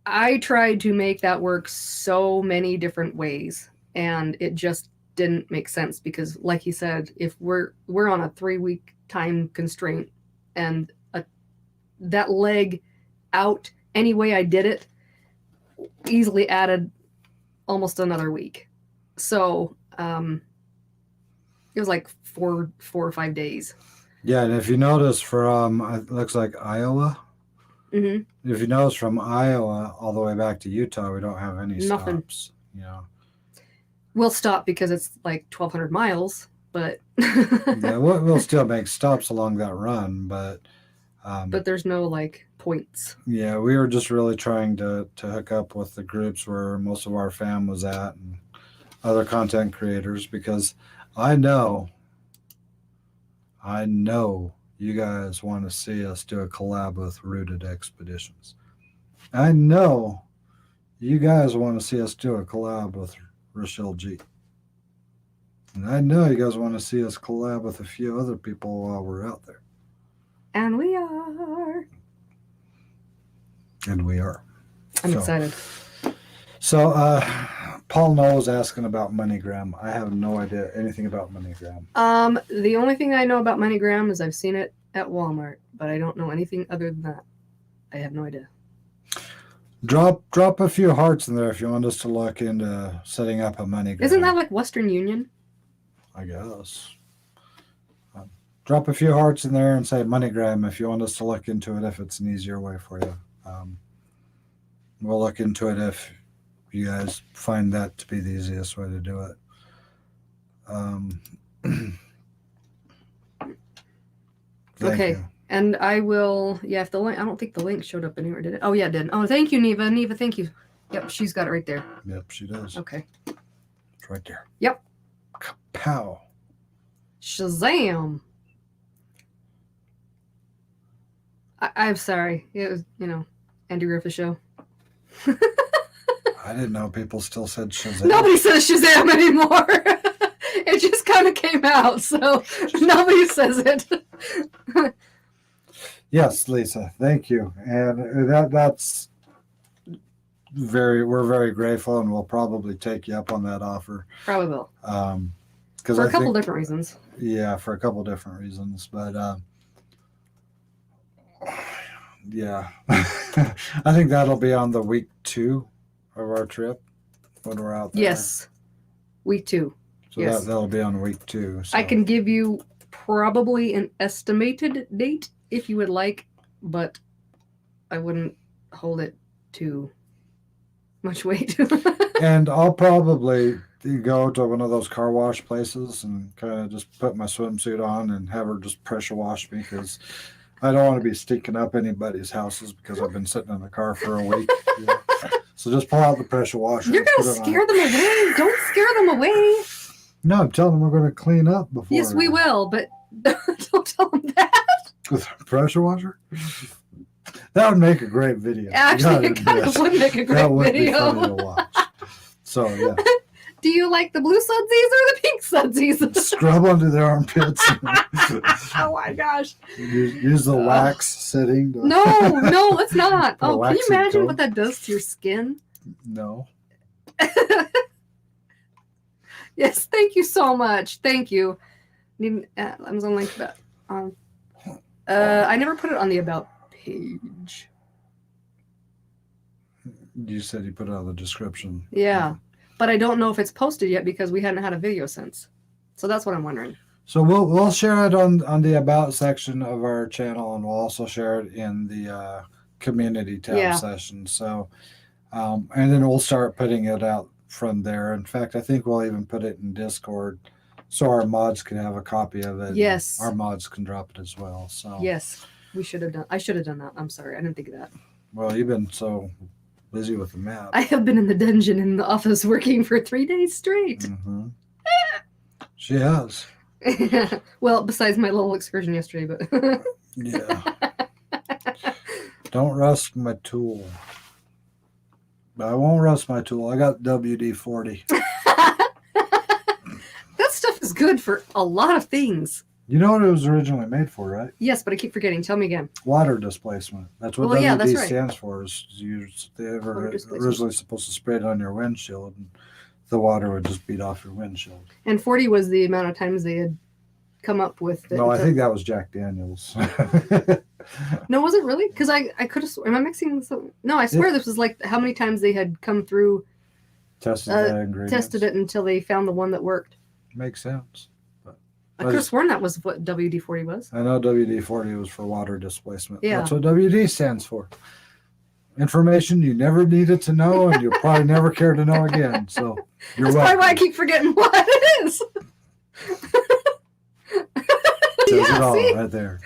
I tried to make that work so many different ways, and it just didn't make sense, because like he said, if we're on a 3-week time constraint, and that leg out any way I did it easily added almost another week. So it was like four or 5 days. Yeah, and if you notice from it looks like Iowa. If you notice from Iowa all the way back to Utah, we don't have any stops. You know, we'll stop because it's like 1,200 miles, but yeah, we'll still make stops along that run, but there's no like points. Yeah, we were just really trying to hook up with the groups where most of our fam was at and other content creators, because I know you guys want to see us do a collab with Rooted Expeditions. I know you guys want to see us do a collab with Rochelle G. And I know you guys want to see us collab with a few other people while we're out there. And we are. I'm excited. So, Paul Noah's asking about MoneyGram. I have no idea anything about MoneyGram. The only thing I know about MoneyGram is I've seen it at Walmart, but I don't know anything other than that. I have no idea. Drop a few hearts in there if you want us to look into setting up a MoneyGram. Isn't that like Western Union? I guess. Drop a few hearts in there and say MoneyGram if you want us to look into it, if it's an easier way for you. We'll look into it if you guys find that to be the easiest way to do it. Okay. You. And I will, if the link, I don't think the link showed up anywhere, did it? Oh, yeah, it did. Oh, thank you, Neva. Neva, thank you. Yep, she's got it right there. Yep, she does. Okay. It's right there. Yep. Pow. Shazam. I'm sorry. It was, Andy Griffith show. I didn't know people still said Shazam. Nobody says Shazam anymore. It just kind of came out, so nobody says it. Yes, Lisa, thank you. And that's we're very grateful, and we'll probably take you up on that offer. Probably will. For a couple different reasons. Yeah, for a couple different reasons. But yeah, I think that'll be on the week 2 of our trip when we're out there. Yes, week 2. So yes. that'll be on week 2. So. I can give you probably an estimated date if you would like, but I wouldn't hold it too much weight. And I'll probably go to one of those car wash places and kind of just put my swimsuit on and have her just pressure wash me because I don't want to be stinking up anybody's houses because I've been sitting in the car for a week. So just pull out the pressure washer. You're going to scare them away. Don't scare them away. No, I'm telling them we're going to clean up before. Yes, we will, but don't tell them that. With a pressure washer? That would make a great video. Actually, it kind of would make a great that would video. Be funny to watch. So, yeah. Do you like the blue sudsies or the pink sudsies? Scrub under their armpits. Oh my gosh. Use the wax sitting. No, let's not. Oh, can you imagine what that does to your skin? No. Yes, thank you so much. Thank you. Amazon link that. I never put it on the About page. You said you put it on the description. Yeah. But I don't know if it's posted yet because we hadn't had a video since. So that's what I'm wondering. So we'll share it on the About section of our channel, and we'll also share it in the community tab session. So, and then we'll start putting it out from there. In fact, I think we'll even put it in Discord so our mods can have a copy of it. Yes. Our mods can drop it as well. So yes, I should have done that. I'm sorry. I didn't think of that. Well, you've been so busy with the map. I have been in the dungeon in the office working for 3 days straight. Mm-hmm. She has. Well, besides my little excursion yesterday, but yeah. Don't rust my tool. I won't rust my tool. I got WD-40. That stuff is good for a lot of things. You know what it was originally made for, right? Yes, but I keep forgetting. Tell me again. Water displacement. That's what WD that's right. stands for. They were originally supposed to spray it on your windshield, and the water would just beat off your windshield. And 40 was the amount of times they had come up with it. No, I think that was Jack Daniels. No, was it really? Because I could have. Am I mixing something? No, I swear this was like how many times they had come through, tested it until they found the one that worked. Makes sense. I could have sworn that was what WD-40 was. I know WD-40 was for water displacement. Yeah. That's what WD stands for. Information you never needed to know, and you'll probably never care to know again. So that's probably why I keep forgetting what it is. Says it all right there.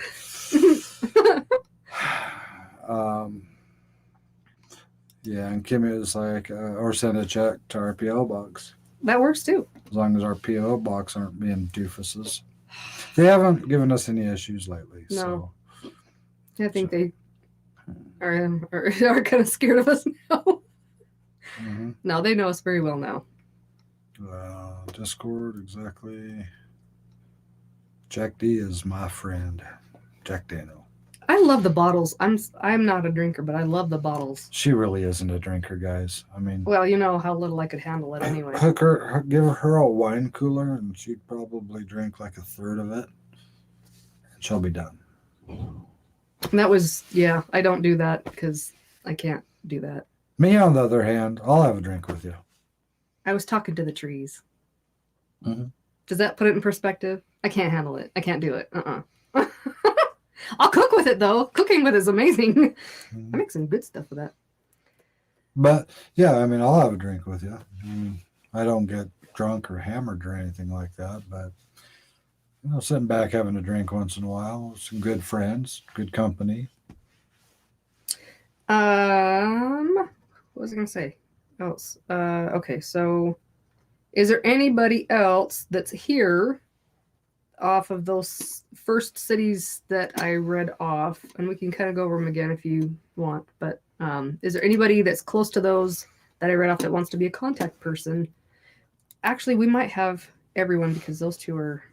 Yeah, and Kimmy was like, or send a check to our PO box. That works too. As long as our PO box aren't being doofuses. They haven't given us any issues lately. No. So. I think they are kind of scared of us now. Mm-hmm. No, they know us very well now. Discord, exactly. Jack D is my friend. Jack Daniel. I love the bottles. I'm not a drinker, but I love the bottles. She really isn't a drinker, guys. I mean, well, you know how little I could handle it anyway. Give her a wine cooler, and she'd probably drink like a third of it, and she'll be done. And that was, I don't do that because I can't do that. Me, on the other hand, I'll have a drink with you. I was talking to the trees. Mm-hmm. Does that put it in perspective? I can't handle it. I can't do it. I'll cook with it, though. Cooking with it is amazing. Mm-hmm. I make some good stuff with that. But, yeah, I mean, I'll have a drink with you. I mean, I don't get drunk or hammered or anything like that, but, sitting back having a drink once in a while, some good friends, good company. What was I going to say? Else? Okay, so is there anybody else that's here off of those first cities that I read off? And we can kind of go over them again if you want, but is there anybody that's close to those that I read off that wants to be a contact person? Actually, we might have everyone because those two are...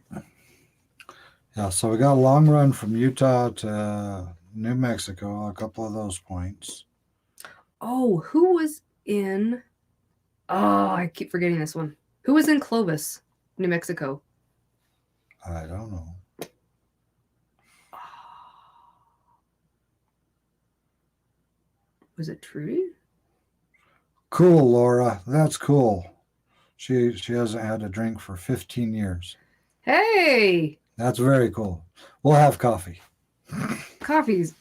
Yeah, so we got a long run from Utah to New Mexico, a couple of those points. Oh, who was in... Oh, I keep forgetting this one. Who was in Clovis, New Mexico? I don't know. Was it Trudy? Cool, Laura. That's cool. She hasn't had a drink for 15 years. Hey! That's very cool. We'll have coffee. Coffee's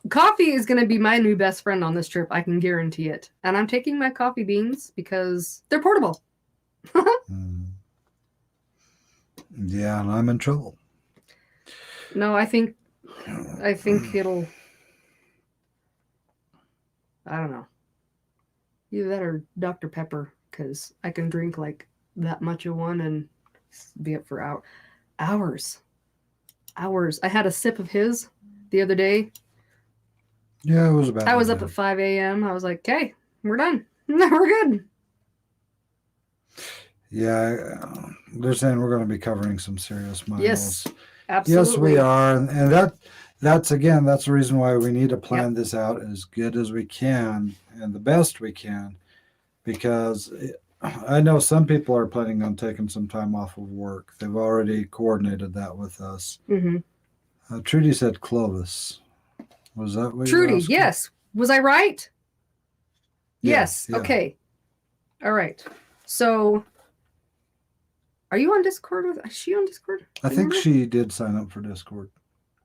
Coffee is going to be my new best friend on this trip. I can guarantee it. And I'm taking my coffee beans because they're portable. Yeah, and I'm in trouble. No, I think it'll. I don't know. Either that or Dr. Pepper, because I can drink like that much of one and be up for hours. I had a sip of his the other day. Yeah, it was about. I was up at 5 a.m. I was like, okay, we're done. We're good. Yeah, they're saying we're going to be covering some serious miles. Yes, absolutely. Yes, we are, and that's the reason why we need to plan this out as good as we can and the best we can, because I know some people are planning on taking some time off of work. They've already coordinated that with us. Mm-hmm. Trudy said Clovis. Was that what Trudy? You asking? Yes. Was I right? Yes. Yeah. Okay. All right. So, are you on Discord? Is she on Discord? I think she did sign up for Discord.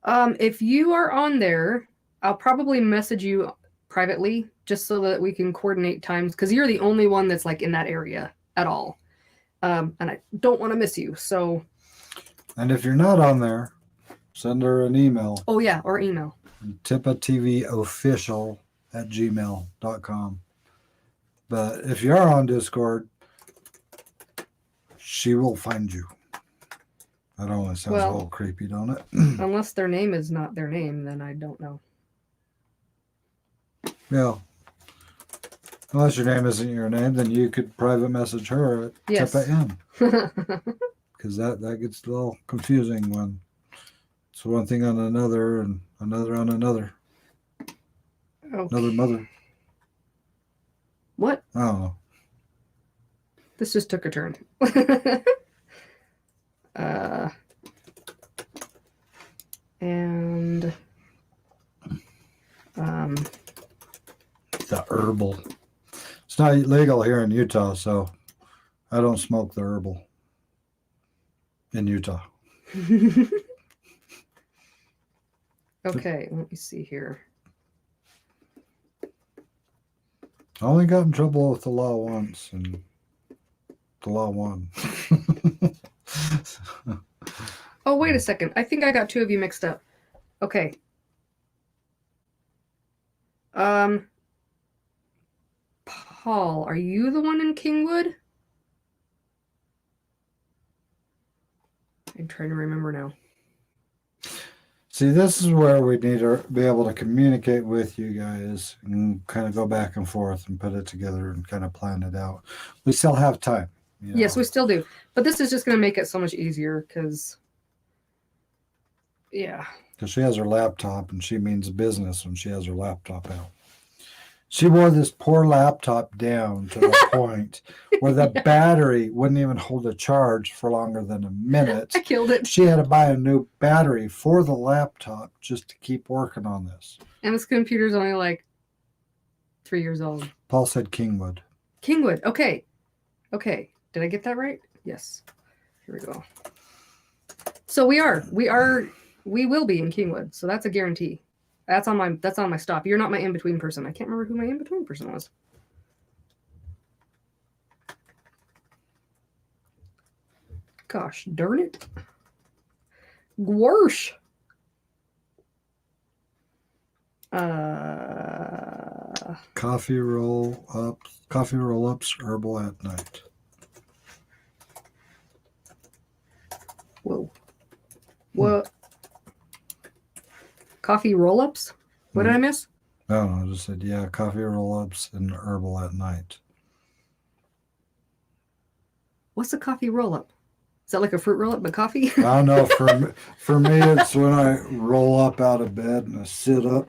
If you are on there, I'll probably message you privately just so that we can coordinate times, because you're the only one that's like in that area at all. And I don't want to miss you. So. And if you're not on there, send her an email. Oh yeah, or email. TIPATVofficial@gmail.com. But if you are on Discord, she will find you. That only sounds a little creepy, don't it? Unless their name is not their name, then I don't know. Yeah. Unless your name isn't your name, then you could private message her at TIPA because that gets a little confusing when it's one thing on another and another on another. Okay. Another mother. What? I don't know. This just took a turn. And the herbal. It's not legal here in Utah, so I don't smoke the herbal in Utah. Okay, let me see here. I only got in trouble with the law once, and the law won. Oh, wait a second. I think I got two of you mixed up. Okay. Paul, are you the one in Kingwood? I'm trying to remember now. See, this is where we need to be able to communicate with you guys and kind of go back and forth and put it together and kind of plan it out. We still have time. Yes, we still do. But this is just going to make it so much easier because, yeah. Because she has her laptop and she means business when she has her laptop out. She wore this poor laptop down to the point where the battery wouldn't even hold a charge for longer than a minute. I killed it. She had to buy a new battery for the laptop just to keep working on this. And this computer's only like 3 years old. Paul said Kingwood. Kingwood. Okay. Okay. Did I get that right? Yes. Here we go. So we will be in Kingwood. So that's a guarantee. That's on my stop. You're not my in-between person. I can't remember who my in-between person was. Gosh darn it. Gworsh. Coffee roll-ups, herbal at night. Whoa. What? Coffee roll-ups? What did I miss? No, I just said, yeah, coffee roll-ups and herbal at night. What's a coffee roll-up? Is that like a fruit roll-up but coffee? I don't know. For me, it's when I roll up out of bed and I sit up.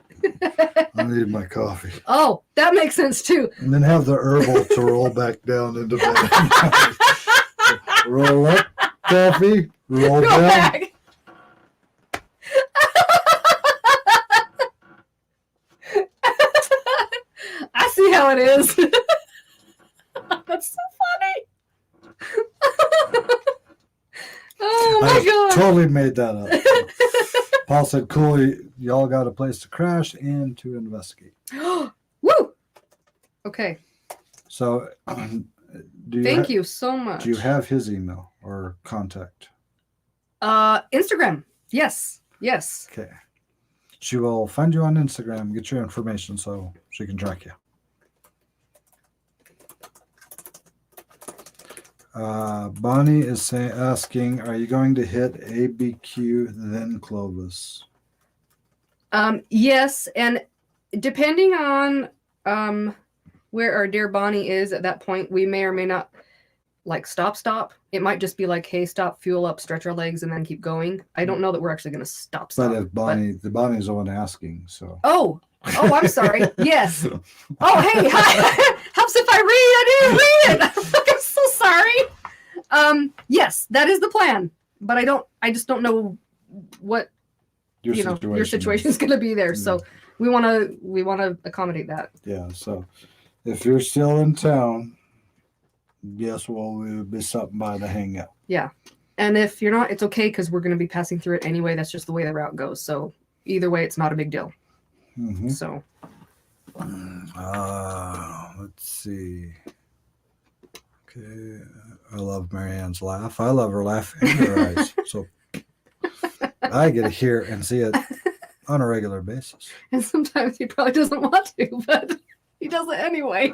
I need my coffee. Oh, that makes sense too. And then have the herbal to roll back down into bed. Roll up, coffee, roll down. Back. I see how it is. That's so funny. Oh my God. Totally made that up. Paul said, "Cool, y'all got a place to crash and to investigate." Woo! Okay. So, Thank you so much. Do you have his email or contact? Instagram. Yes. Okay. She will find you on Instagram, get your information so she can track you. Bonnie is asking, are you going to hit ABQ then Clovis? Yes, and depending on where our dear Bonnie is at that point, we may or may not like stop. It might just be like, hey, stop, fuel up, stretch our legs, and then keep going. I don't know that we're actually going to stop. But if Bonnie's the one asking, so. Oh, I'm sorry. Yes. Oh, hey, helps if I read. I didn't read it. I'm so sorry. Yes, that is the plan, but I just don't know what your situation is going to be there. Yeah. So we want to accommodate that. Yeah. So if you're still in town, yes, well, we would be stopping by to hang out. Yeah. And if you're not, it's okay because we're going to be passing through it anyway. That's just the way the route goes. So either way, it's not a big deal. Mm-hmm. So. Let's see. Okay. I love Marianne's laugh. I love her laugh and her eyes. So I get to hear and see it on a regular basis. And sometimes he probably doesn't want to, but he does it anyway.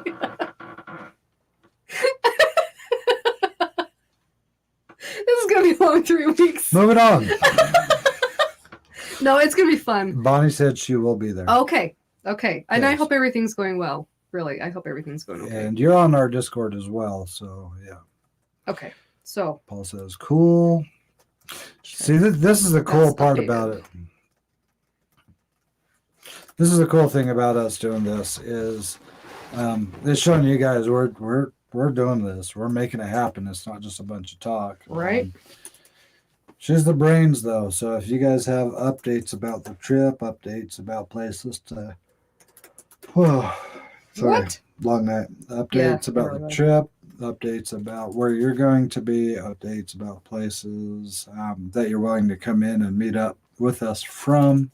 This is going to be a long 3 weeks. Moving on. No, it's going to be fun. Bonnie said she will be there. Okay. And yes. I hope everything's going well. Really, I hope everything's going okay. And you're on our Discord as well, so yeah. Okay, so. Paul says, cool. See, this is the cool part about it. This is the cool thing about us doing this is it's showing you guys we're doing this. We're making it happen. It's not just a bunch of talk. Right. She's the brains, though. So if you guys have updates about the trip, updates about places to... What? Long night. Updates about the trip, updates about where you're going to be, updates about places that you're willing to come in and meet up with us from.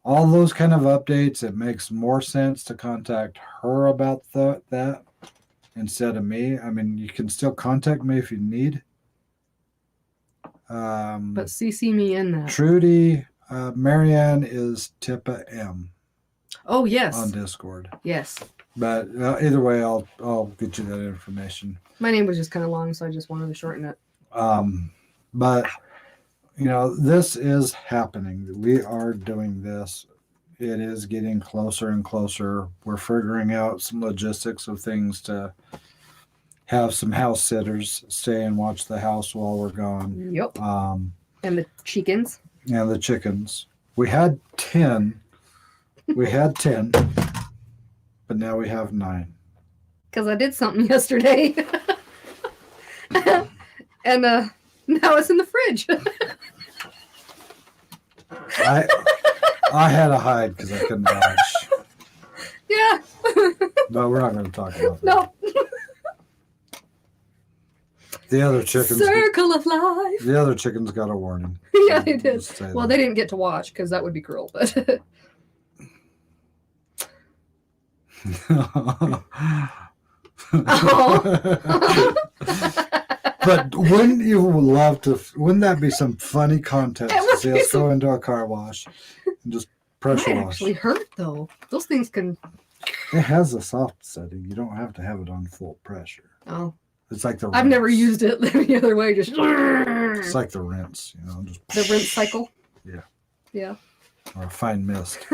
All those kind of updates, it makes more sense to contact her about that instead of me. I mean, you can still contact me if you need. But CC me in that. Trudy, Marianne is TIPA M. Oh, yes. On Discord. Yes. But either way, I'll get you that information. My name was just kind of long, so I just wanted to shorten it. But, this is happening. We are doing this. It is getting closer and closer. We're figuring out some logistics of things to have some house sitters stay and watch the house while we're gone. Yep. And the chickens. And the chickens. We had 10. But now we have 9. Because I did something yesterday. And now it's in the fridge. I had to hide because I couldn't watch. Yeah. But we're not going to talk about that. No. The other chickens. Circle of life. The other chickens got a warning. Yeah, they did. Well, they didn't get to watch because that would be cruel. But But wouldn't that be some funny content to see us go into a car wash and just pressure wash? Actually hurt though. Those things can. It has a soft setting. You don't have to have it on full pressure. Oh. It's like the rinse. I've never used it the other way. Just. It's like the rinse, just the rinse cycle. Yeah. Yeah. Or a fine mist.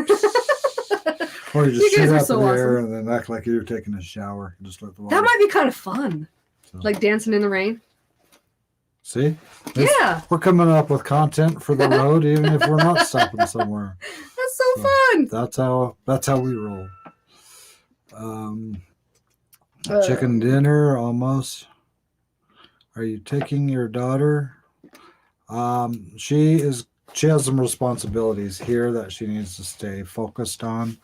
Or you just sit up in the air and then act like you're taking a shower. Just let the water. That might be kind of fun. So. Like dancing in the rain. See? Yeah. We're coming up with content for the road, even if we're not stopping somewhere. That's so fun. That's how we roll. Chicken dinner almost. Are you taking your daughter? She has some responsibilities here that she needs to stay focused on.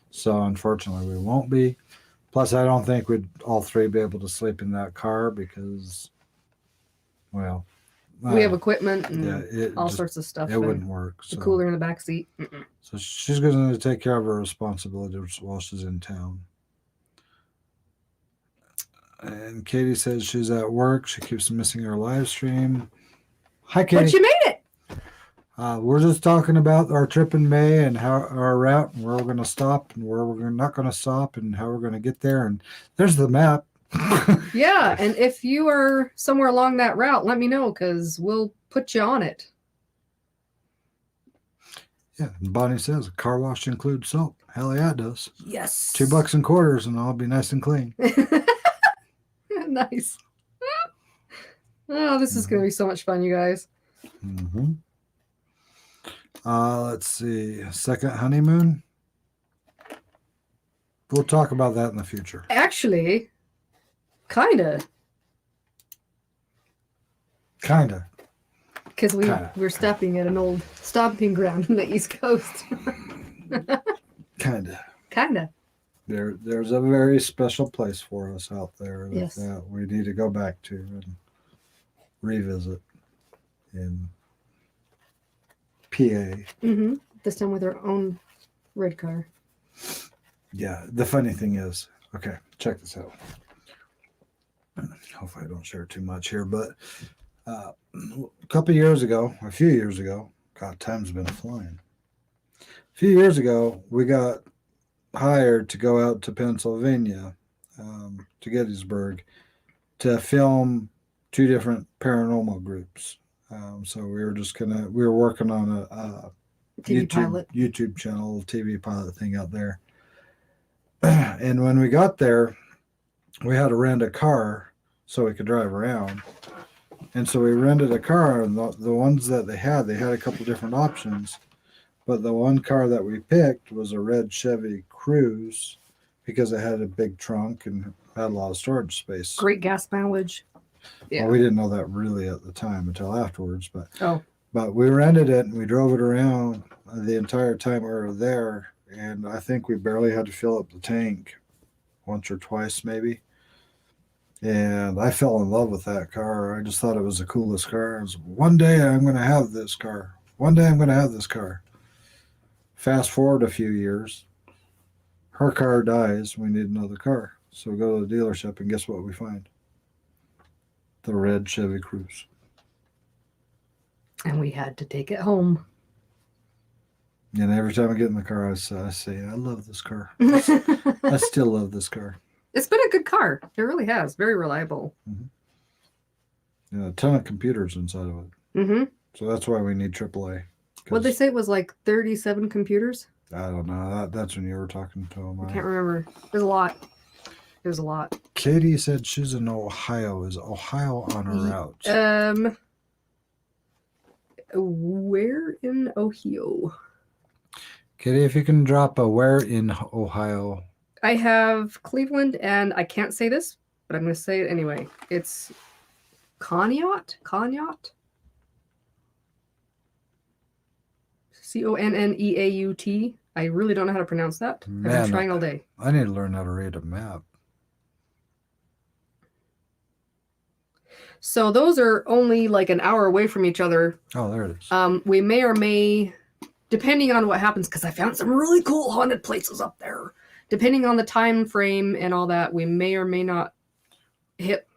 So unfortunately we won't be. Plus I don't think we'd all three be able to sleep in that car because, well, we have equipment and yeah, all sorts of stuff. it wouldn't work. The So. cooler in the back seat. So she's going to take care of her responsibilities while she's in town. And Katie says she's at work. She keeps missing her live stream. Hi, Katie. But you made it. We're just talking about our trip in May and how our route and where we're going to stop and where we're not going to stop and how we're going to get there. And there's the map. Yeah, and if you are somewhere along that route, let me know because we'll put you on it. Yeah, and Bonnie says a car wash includes soap. Hell yeah, it does. Yes. $2 and quarters, and I'll be nice and clean. Nice. Oh, this is going to be so much fun, you guys. Mm-hmm. Let's see. Second honeymoon. We'll talk about that in the future. Actually, kinda. Kinda. Because we're stopping at an old stomping ground in the East Coast. Kinda. There's a very special place for us out there that we need to go back to and revisit in PA. Mm-hmm. This time with our own red car. Yeah, the funny thing is, okay, check this out. Hopefully I don't share too much here, but a few years ago, God, time's been flying. A few years ago, we got hired to go out to Pennsylvania, to Gettysburg, to film 2 different paranormal groups. So we were working on a YouTube channel, TV pilot thing out there. And when we got there, we had to rent a car so we could drive around. And so we rented a car, and the ones that they had a couple different options. But the one car that we picked was a red Chevy Cruze because it had a big trunk and had a lot of storage space. Great gas mileage. Yeah. Well, we didn't know that really at the time until afterwards. But we rented it and we drove it around the entire time we were there. And I think we barely had to fill up the tank once or twice maybe. And I fell in love with that car. I just thought it was the coolest car. It was, one day I'm going to have this car. One day I'm going to have this car. Fast forward a few years, her car dies. We need another car. So we go to the dealership, and guess what we find? The red Chevy Cruze. And we had to take it home. And every time I get in the car, I say, I love this car. I still love this car. It's been a good car. It really has. Very reliable. Mm-hmm. Yeah, a ton of computers inside of it. Mm-hmm. So that's why we need AAA. What'd they say it was like 37 computers? I don't know. That's when you were talking to them. I can't remember. There's a lot. There's a lot. Katie said she's in Ohio. Is Ohio on her route? Where in Ohio? Katie, if you can drop a where in Ohio. I have Cleveland, and I can't say this, but I'm going to say it anyway. It's Conneaut? Conneaut. I really don't know how to pronounce that. I've been trying all day. I need to learn how to read a map. So those are only like an hour away from each other. Oh, there it is. We may or may, depending on what happens, because I found some really cool haunted places up there. Depending on the time frame and all that, we may or may not hit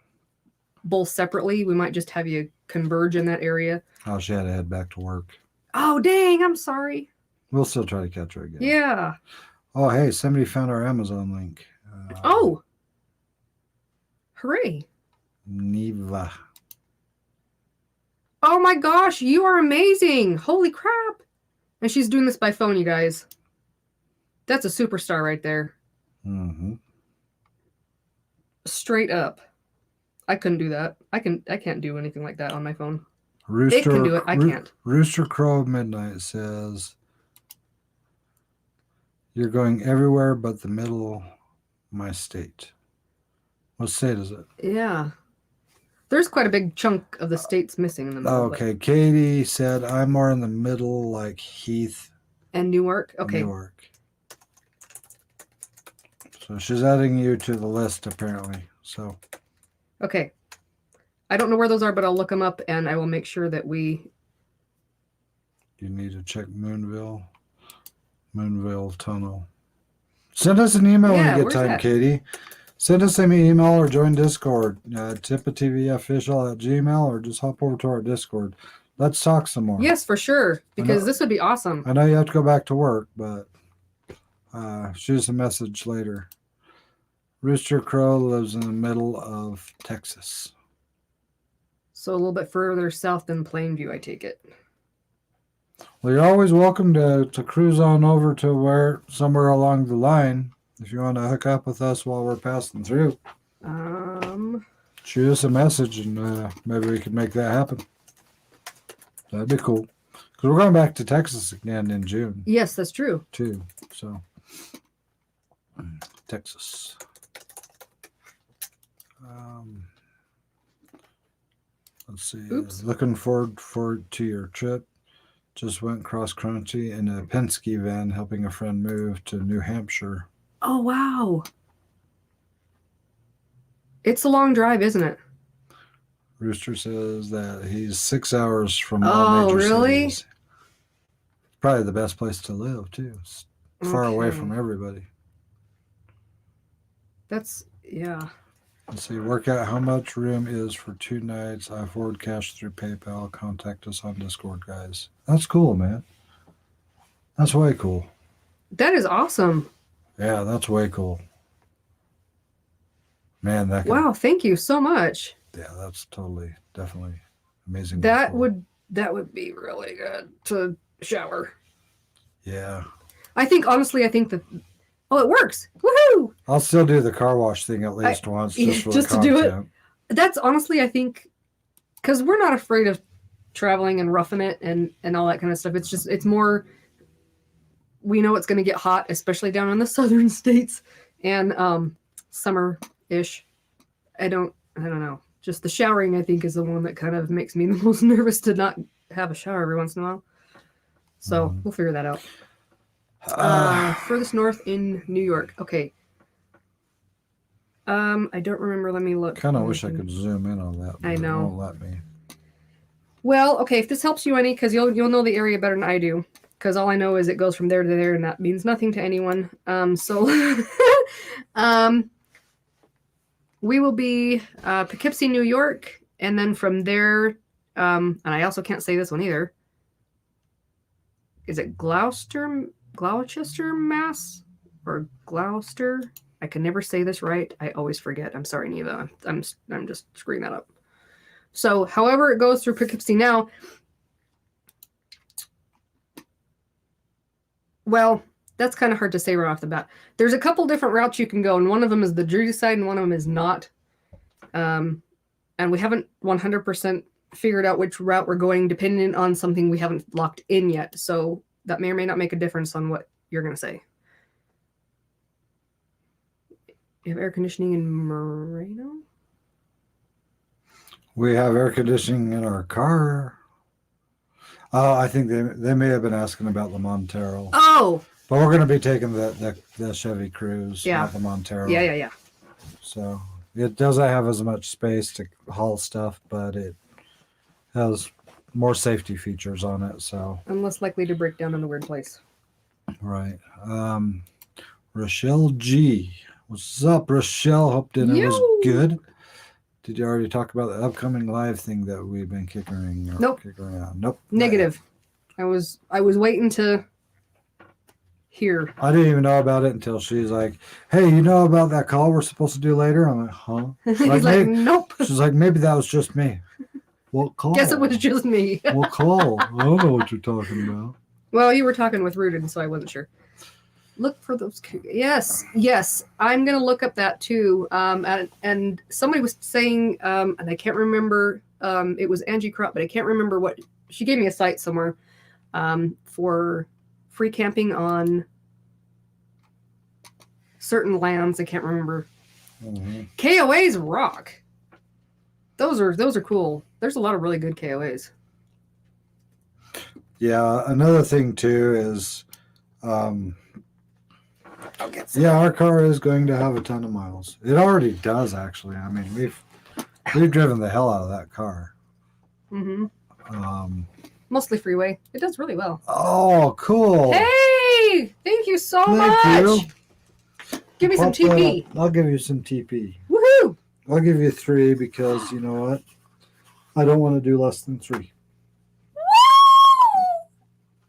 both separately. We might just have you converge in that area. Oh, she had to head back to work. Oh, dang. I'm sorry. We'll still try to catch her again. Yeah. Oh, hey, somebody found our Amazon link. Oh. Hooray. Neva. Oh my gosh, you are amazing. Holy crap. And she's doing this by phone, you guys. That's a superstar right there. Mm-hmm. Straight up. I couldn't do that. I can't do anything like that on my phone. It can do it. I can't. Rooster Crow Midnight says, you're going everywhere but the middle of my state. What state is it? Yeah. There's quite a big chunk of the states missing in the middle. Okay. Katie said, I'm more in the middle, like Heath. And Newark? Okay. Newark. So she's adding you to the list, apparently. So. Okay. I don't know where those are, but I'll look them up and I will make sure that we. You need to check Moonville Tunnel. Send us an email when you get time, that? Katie. Send us an email or join Discord. TIPATVofficial@gmail, or just hop over to our Discord. Let's talk some more. Yes, for sure, because this would be awesome. I know you have to go back to work, but shoot us a message later. Rooster Crow lives in the middle of Texas. So a little bit further south than Plainview, I take it. Well, you're always welcome to cruise on over to somewhere along the line if you want to hook up with us while we're passing through. Shoot us a message and maybe we can make that happen. That'd be cool. Because we're going back to Texas again in June. Yes, that's true. Too. So, Texas. Let's see. Oops. Looking forward to your trip. Just went cross country in a Penske van helping a friend move to New Hampshire. Oh, wow. It's a long drive, isn't it? Rooster says that he's 6 hours from all major really? cities. Probably the best place to live, too. It's far away from everybody. Yeah. Let's see, work out how much room is for 2 nights. I forward cash through PayPal. Contact us on Discord, guys. That's cool, man. That's way cool. That is awesome. Yeah, that's way cool. Man, wow, thank you so much. Yeah, that's definitely amazing. That would be really good to shower. Yeah. Honestly, I think that it works. Woohoo! I'll still do the car wash thing at least once just to do it. That's honestly, I think, because we're not afraid of traveling and roughing it and all that kind of stuff. It's more, we know it's going to get hot, especially down in the southern states and summer-ish. I don't know. Just the showering, I think, is the one that kind of makes me the most nervous to not have a shower every once in a while. So we'll figure that out. Furthest north in New York. Okay. I don't remember. Let me look. Kind of wish I could zoom in on that. I know. It won't let me. Well, okay. If this helps you any, because you'll know the area better than I do. Because all I know is it goes from there to there, and that means nothing to anyone. We will be Poughkeepsie, New York, and then from there, and I also can't say this one either. Is it Gloucester, Mass, or Gloucester? I can never say this right. I always forget. I'm sorry, Neva. I'm just screwing that up. So, however it goes through Poughkeepsie now. Well, that's kind of hard to say right off the bat. There's a couple different routes you can go, and one of them is the Jersey side, and one of them is not. And we haven't 100% figured out which route we're going, depending on something we haven't locked in yet. So that may or may not make a difference on what you're going to say. You have air conditioning in Moreno? We have air conditioning in our car. I think they may have been asking about the Montero. Oh! But we're going to be taking the Chevy Cruze, not the Montero. Yeah. So it doesn't have as much space to haul stuff, but it has more safety features on it. So I'm less likely to break down in a weird place. Right. Rochelle G. What's up, Rochelle? Hope dinner was good. Did you already talk about the upcoming live thing that we've been kicking around? Nope. Negative. I was waiting to hear. I didn't even know about it until she's like, "Hey, you know about that call we're supposed to do later?" I'm like, "Huh?" He's like, "Nope." She's like, "Maybe that was just me." What call? Guess it was just me. What call? I don't know what you're talking about. Well, you were talking with Rooted, so I wasn't sure. Look for those. Yes. I'm gonna look up that too. And somebody was saying, and I can't remember. It was Angie Crop, but I can't remember what she gave me a site somewhere for free camping on certain lands. I can't remember. Mm-hmm. KOAs rock. Those are cool. There's a lot of really good KOAs. Yeah. Another thing too is. Yeah, our car is going to have a ton of miles. It already does, actually. I mean, we've driven the hell out of that car. Mm-hmm. Um, Mostly freeway. It does really well. oh, cool. Hey! Thank you so Thank much. you. Give me some Pop that TP. up. I'll give you some TP. Woohoo! I'll give you 3 because you know what? I don't want to do less than 3. Woo!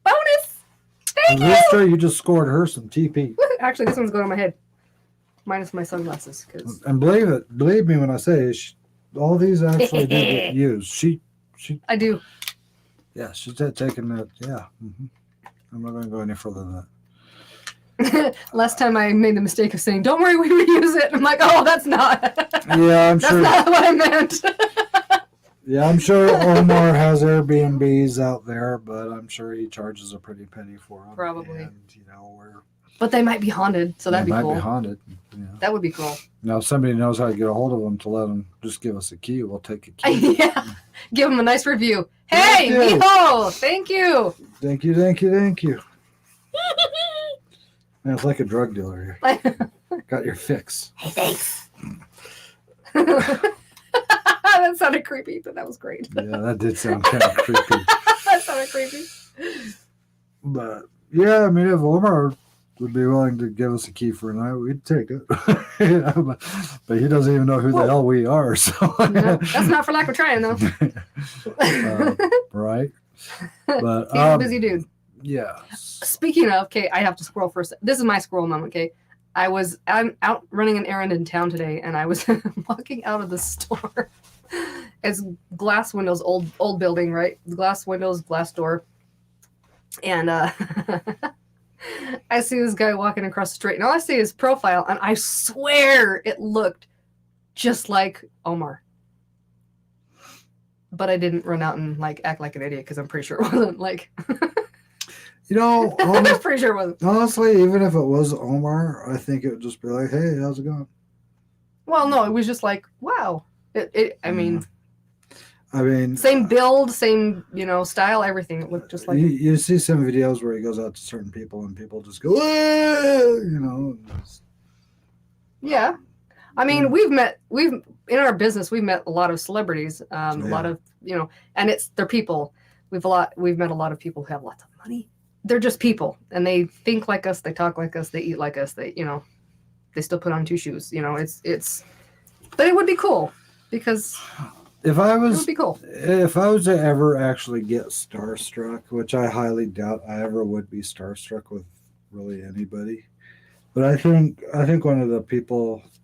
Bonus! Thank you! Rooster, you just scored her some TP. Actually, this one's going on my head. Minus my sunglasses. Cause... And believe me when I say all these actually did get used. She I do. Yeah, she's taking that. Yeah. Mm-hmm. I'm not going to go any further than that. Last time I made the mistake of saying, "Don't worry, we reuse it." I'm like, "Oh, that's not." Yeah, I'm sure. That's not what I meant. Yeah, I'm sure Omar has Airbnbs out there, but I'm sure he charges a pretty penny for them. Probably. And, you know, But they might be haunted, so that'd be cool. Might be haunted. Yeah. That would be cool. Now, if somebody knows how to get a hold of them to let them just give us a key, we'll take a key. Yeah. Give them a nice review. Hey, Mijo! Thank you. Thank you, thank you, thank you. Man, it's like a drug dealer here. Got your fix. Hey, thanks. That sounded creepy, but that was great. Yeah, that did sound kind of creepy. That sounded creepy. But yeah, I mean, if Omar would be willing to give us a key for a night, we'd take it. Yeah, but he doesn't even know who the hell we are. So no, that's not for lack of trying, though. Right. But he's a busy dude. Yeah. Speaking of, okay, I have to squirrel for a second. This is my squirrel moment, okay? I'm out running an errand in town today, and I was walking out of the store. It's glass windows, old building, right? Glass windows, glass door. And I see this guy walking across the street, and all I see is profile, and I swear it looked just like Omar. But I didn't run out and like act like an idiot because I'm pretty sure it wasn't like. You know, I'm pretty sure it wasn't. Honestly, even if it was Omar, I think it would just be like, "Hey, how's it going?" Well, no, it was just like, wow. I mean, same build, same style, everything. It looked just like. You see some videos where he goes out to certain people and people just go, "Whoa," Yeah, I mean, we've in our business we've met a lot of celebrities, a lot of and they're people. We've met a lot of people who have lots of money. They're just people, and they think like us, they talk like us, they eat like us. They they still put on 2 shoes. It's, but it would be cool because it would be cool if I was to ever actually get starstruck, which I highly doubt I ever would be starstruck with really anybody. But I think one of the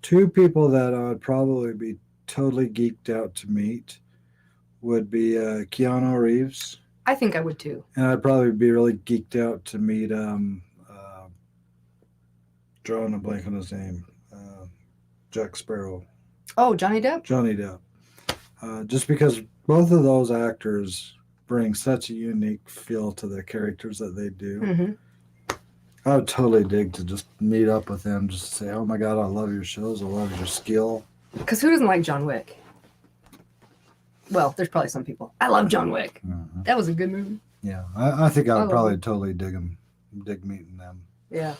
2 people that I would probably be totally geeked out to meet would be Keanu Reeves. I think I would too. And I'd probably be really geeked out to meet drawing a blank on his name, Jack Sparrow. Oh, Johnny Depp? Johnny Depp. Just because both of those actors bring such a unique feel to the characters that they do. Mm-hmm. I would totally dig to just meet up with them, just to say, "Oh my God, I love your shows. I love your skill." Because who doesn't like John Wick? Well, there's probably some people. I love John Wick. Mm-hmm. That was a good movie. Yeah, I think I would probably totally dig meeting them. Yeah.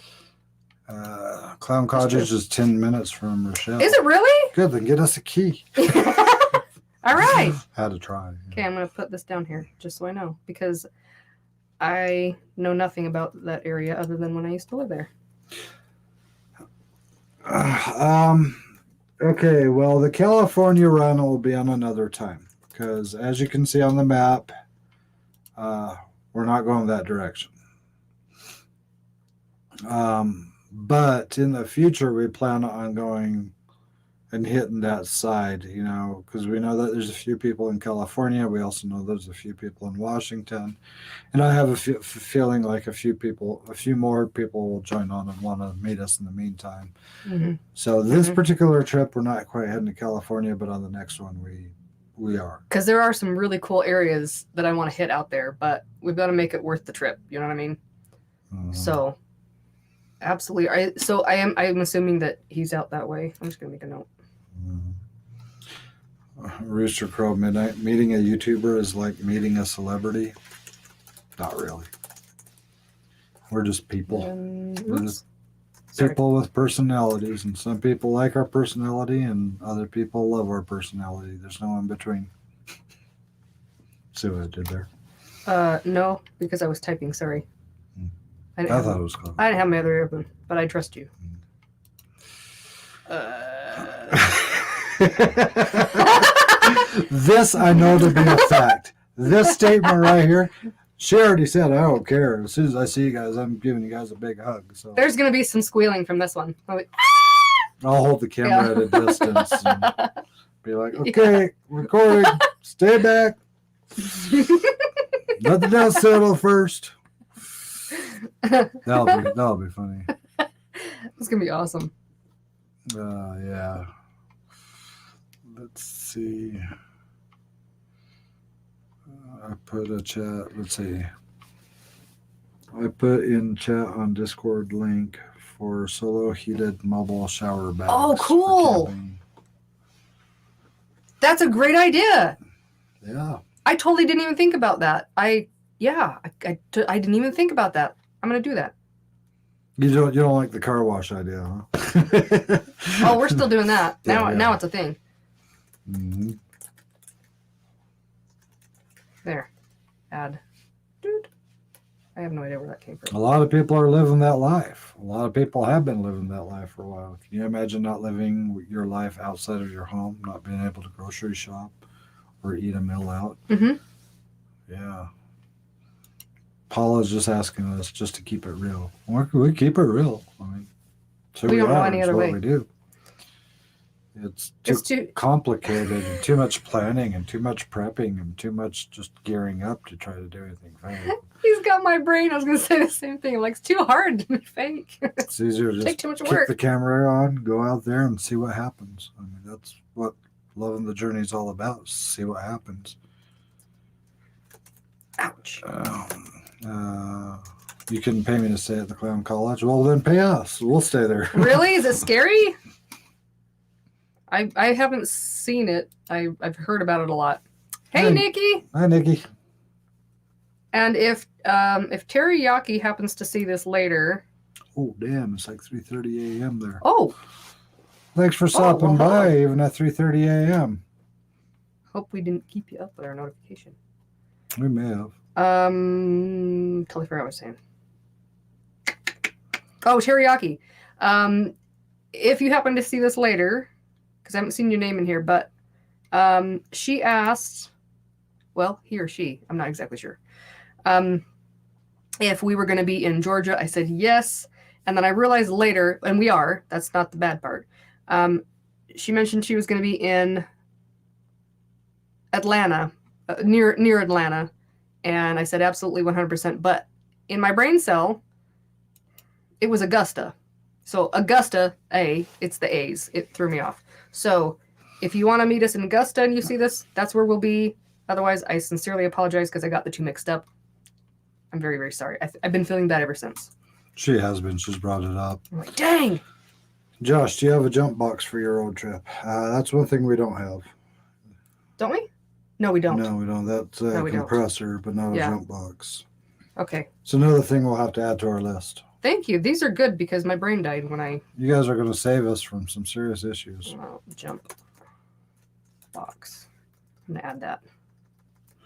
Clown Cottage is 10 minutes from Rochelle. Is it really? Good, then get us a key. All right. Had to try. Okay, I'm going to put this down here just so I know, because I know nothing about that area other than when I used to live there. Okay, well, the California run will be on another time because, as you can see on the map, we're not going that direction. But in the future, we plan on going and hitting that side, because we know that there's a few people in California. We also know there's a few people in Washington. And I have a feeling like a few more people will join on and want to meet us in the meantime. Mm-hmm. So this particular trip, we're not quite heading to California, but on the next one, we are. Because there are some really cool areas that I want to hit out there, but we've got to make it worth the trip. You know what I mean? Mm-hmm. So, absolutely. I'm assuming that he's out that way. I'm just going to make a note. Rooster Crow Midnight. Meeting a YouTuber is like meeting a celebrity. Not really. We're just people. Sorry. people with personalities, and some people like our personality, and other people love our personality. There's no in between. See what I did there? No, because I was typing. Sorry. I thought it was close. I didn't have my other ear open, but I trust you. This I know to be a fact. This statement right here, she already said, I don't care. As soon as I see you guys, I'm giving you guys a big hug. So There's going to be some squealing from this one. I'll hold the camera at a distance and be like, okay, recording, stay back. Let the dust settle first. That'll be funny. It's going to be awesome. Yeah. Let's see. I put a chat. Let's see. I put in chat on Discord link for solo heated mobile shower bags. Oh, cool. That's a great idea. Yeah. I totally didn't even think about that. I didn't even think about that. I'm going to do that. You don't like the car wash idea, huh? Oh, we're still doing that. Yeah. Now it's a thing. Mm-hmm. There. Add. Dude. I have no idea where that came from. A lot of people are living that life. A lot of people have been living that life for a while. Can you imagine not living your life outside of your home, not being able to grocery shop or eat a meal out? Mm-hmm. Yeah. Paula's just asking us just to keep it real. We keep it real. I mean, so We don't know are. any It's other what way. we do. It's too complicated and too much planning and too much prepping and too much just gearing up to try to do anything fake. He's got my brain. I was going to say the same thing. Like, it's too hard to be fake. It's easier to Take just too much kick work. the camera on, go out there and see what happens. I mean, that's what loving the journey is all about. See what happens. Ouch. You couldn't pay me to stay at the clown college. Well, then pay us. We'll stay there. Really? Is it scary? I haven't seen it. I've heard about it a lot. Hey, Hi. Nikki. Hi, Nikki. And if Teriyaki happens to see this later. Oh, damn. It's like 3:30 a.m. there. Oh. Thanks for stopping well, by, hello. even at 3:30 a.m. Hope we didn't keep you up with our notification. We may have. Totally forgot what I was saying. Oh, Teriyaki. If you happen to see this later, because I haven't seen your name in here, but she asked, well, he or she, I'm not exactly sure, if we were going to be in Georgia. I said yes, and then I realized later, and we are, that's not the bad part. She mentioned she was going to be in Atlanta, near Atlanta, and I said absolutely 100%, but in my brain cell, it was Augusta. So Augusta, it's the A's. It threw me off. So if you want to meet us in Augusta and you see this, that's where we'll be. Otherwise, I sincerely apologize because I got the two mixed up. I'm very, very sorry. I've been feeling bad ever since. She has been. She's brought it up. I'm like, dang. Josh, do you have a jump box for your road trip? That's one thing we don't have. Don't we? No, we don't. No, we don't. That's a No, we don't. compressor, but not a Yeah. jump box. Okay. It's another thing we'll have to add to our list. Thank you. These are good because my brain died when I You guys are going to save us from some serious issues. jump box. I'm going to add that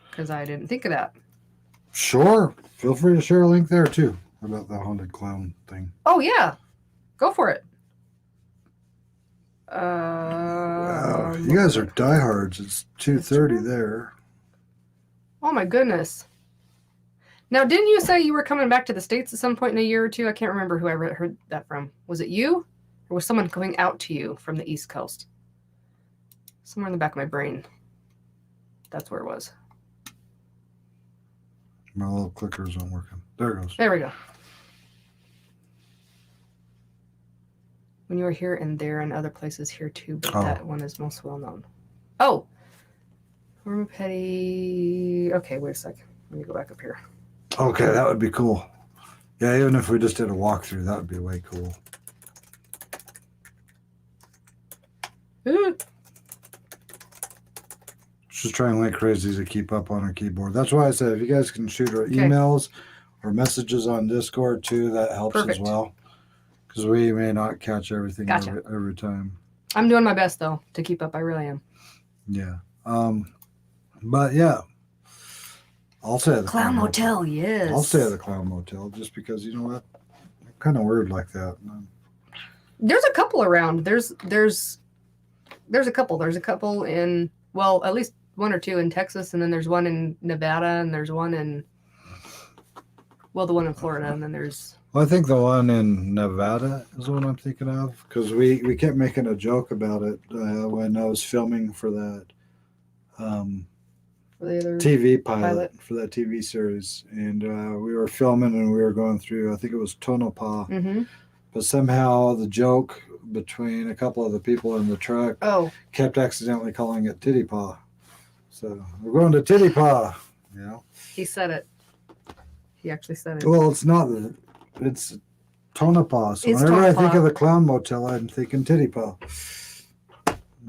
because I didn't think of that. Sure. Feel free to share a link there, too, about the haunted clown thing. Oh, yeah. Go for it. Wow. You guys are diehards. It's 2:30 there. Oh, my goodness. Now, didn't you say you were coming back to the States at some point in a year or two? I can't remember who I heard that from. Was it you? Or was someone coming out to you from the East Coast? Somewhere in the back of my brain. That's where it was. My little clickers aren't working. There it goes. There we go. When you were here and there and other places here too, but that one is most well known. Oh! Former Petty... Okay, wait a sec. Let me go back up here. Okay, that would be cool. Yeah, even if we just did a walkthrough, that would be way cool. Just trying like crazy to keep up on our keyboard. That's why I said if you guys can shoot our emails or messages on Discord too, that helps as Perfect. well. because we may not catch everything Gotcha. every time. I'm doing my best though to keep up. I really am. Yeah. But yeah, I'll stay at the Clown Motel, yes. I'll stay at the Clown Motel just because, you know what? I'm kind of weird like that. There's a couple around. There's a couple. There's a couple in, well, at least one or two in Texas, and then there's one in Nevada, and there's one in, well, the one in Florida, and then there's. Well, I think the one in Nevada is the one I'm thinking of, because we kept making a joke about it when I was filming for that For the other TV pilot for that TV series, and we were filming and we were going through, I think it was Tonopah, Mm-hmm. but somehow the joke between a couple of the people in the truck kept accidentally calling it Titty Paw. So we're going to Titty Paw, you know. He said it. He actually said it. Well, it's not. It's Tonopah. So It's whenever I Tonopah. think of the Clown Motel, I'm thinking Titty Paw.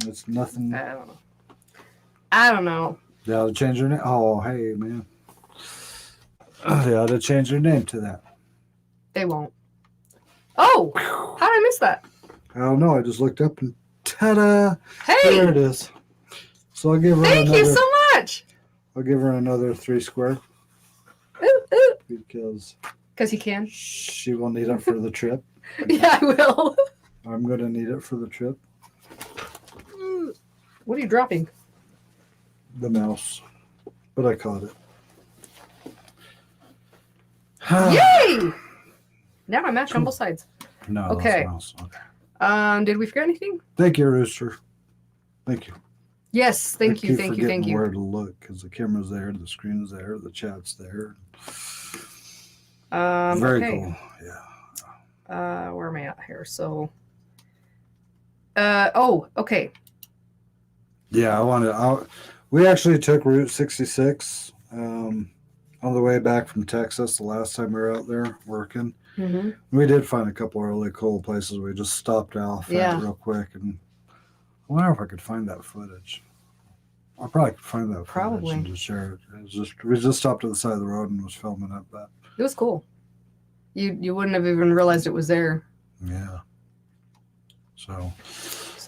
It's nothing. I don't know. They ought to change their name. Oh, hey, man. They ought to change their name to that. They won't. Oh, how did I miss that? I don't know. I just looked up and ta-da! Hey, There it is. So I'll give her thank another. you so much. I'll give her another 3 square Ooh, ooh. because You can. she will need it for the trip. Yeah, I will. I'm going to need it for the trip. What are you dropping? The mouse, but I caught it. Yay! Now I match on both sides. No. Okay. That's the mouse. Okay. Did we forget anything? Thank you, Rooster. Thank you. Yes, I thank you. keep forgetting where to look because the camera's there, the screen is there, the chat's there. Very okay. cool. Yeah. Where am I at here? So, okay. Yeah, we actually took Route 66 on the way back from Texas the last time we were out there working. Mm-hmm. We did find a couple of really cool places. We just stopped off at real quick, and I wonder if I could find that footage. I probably could find that footage and just share it. We just stopped at the side of the road and was filming it, but It was cool. You wouldn't have even realized it was there. yeah. So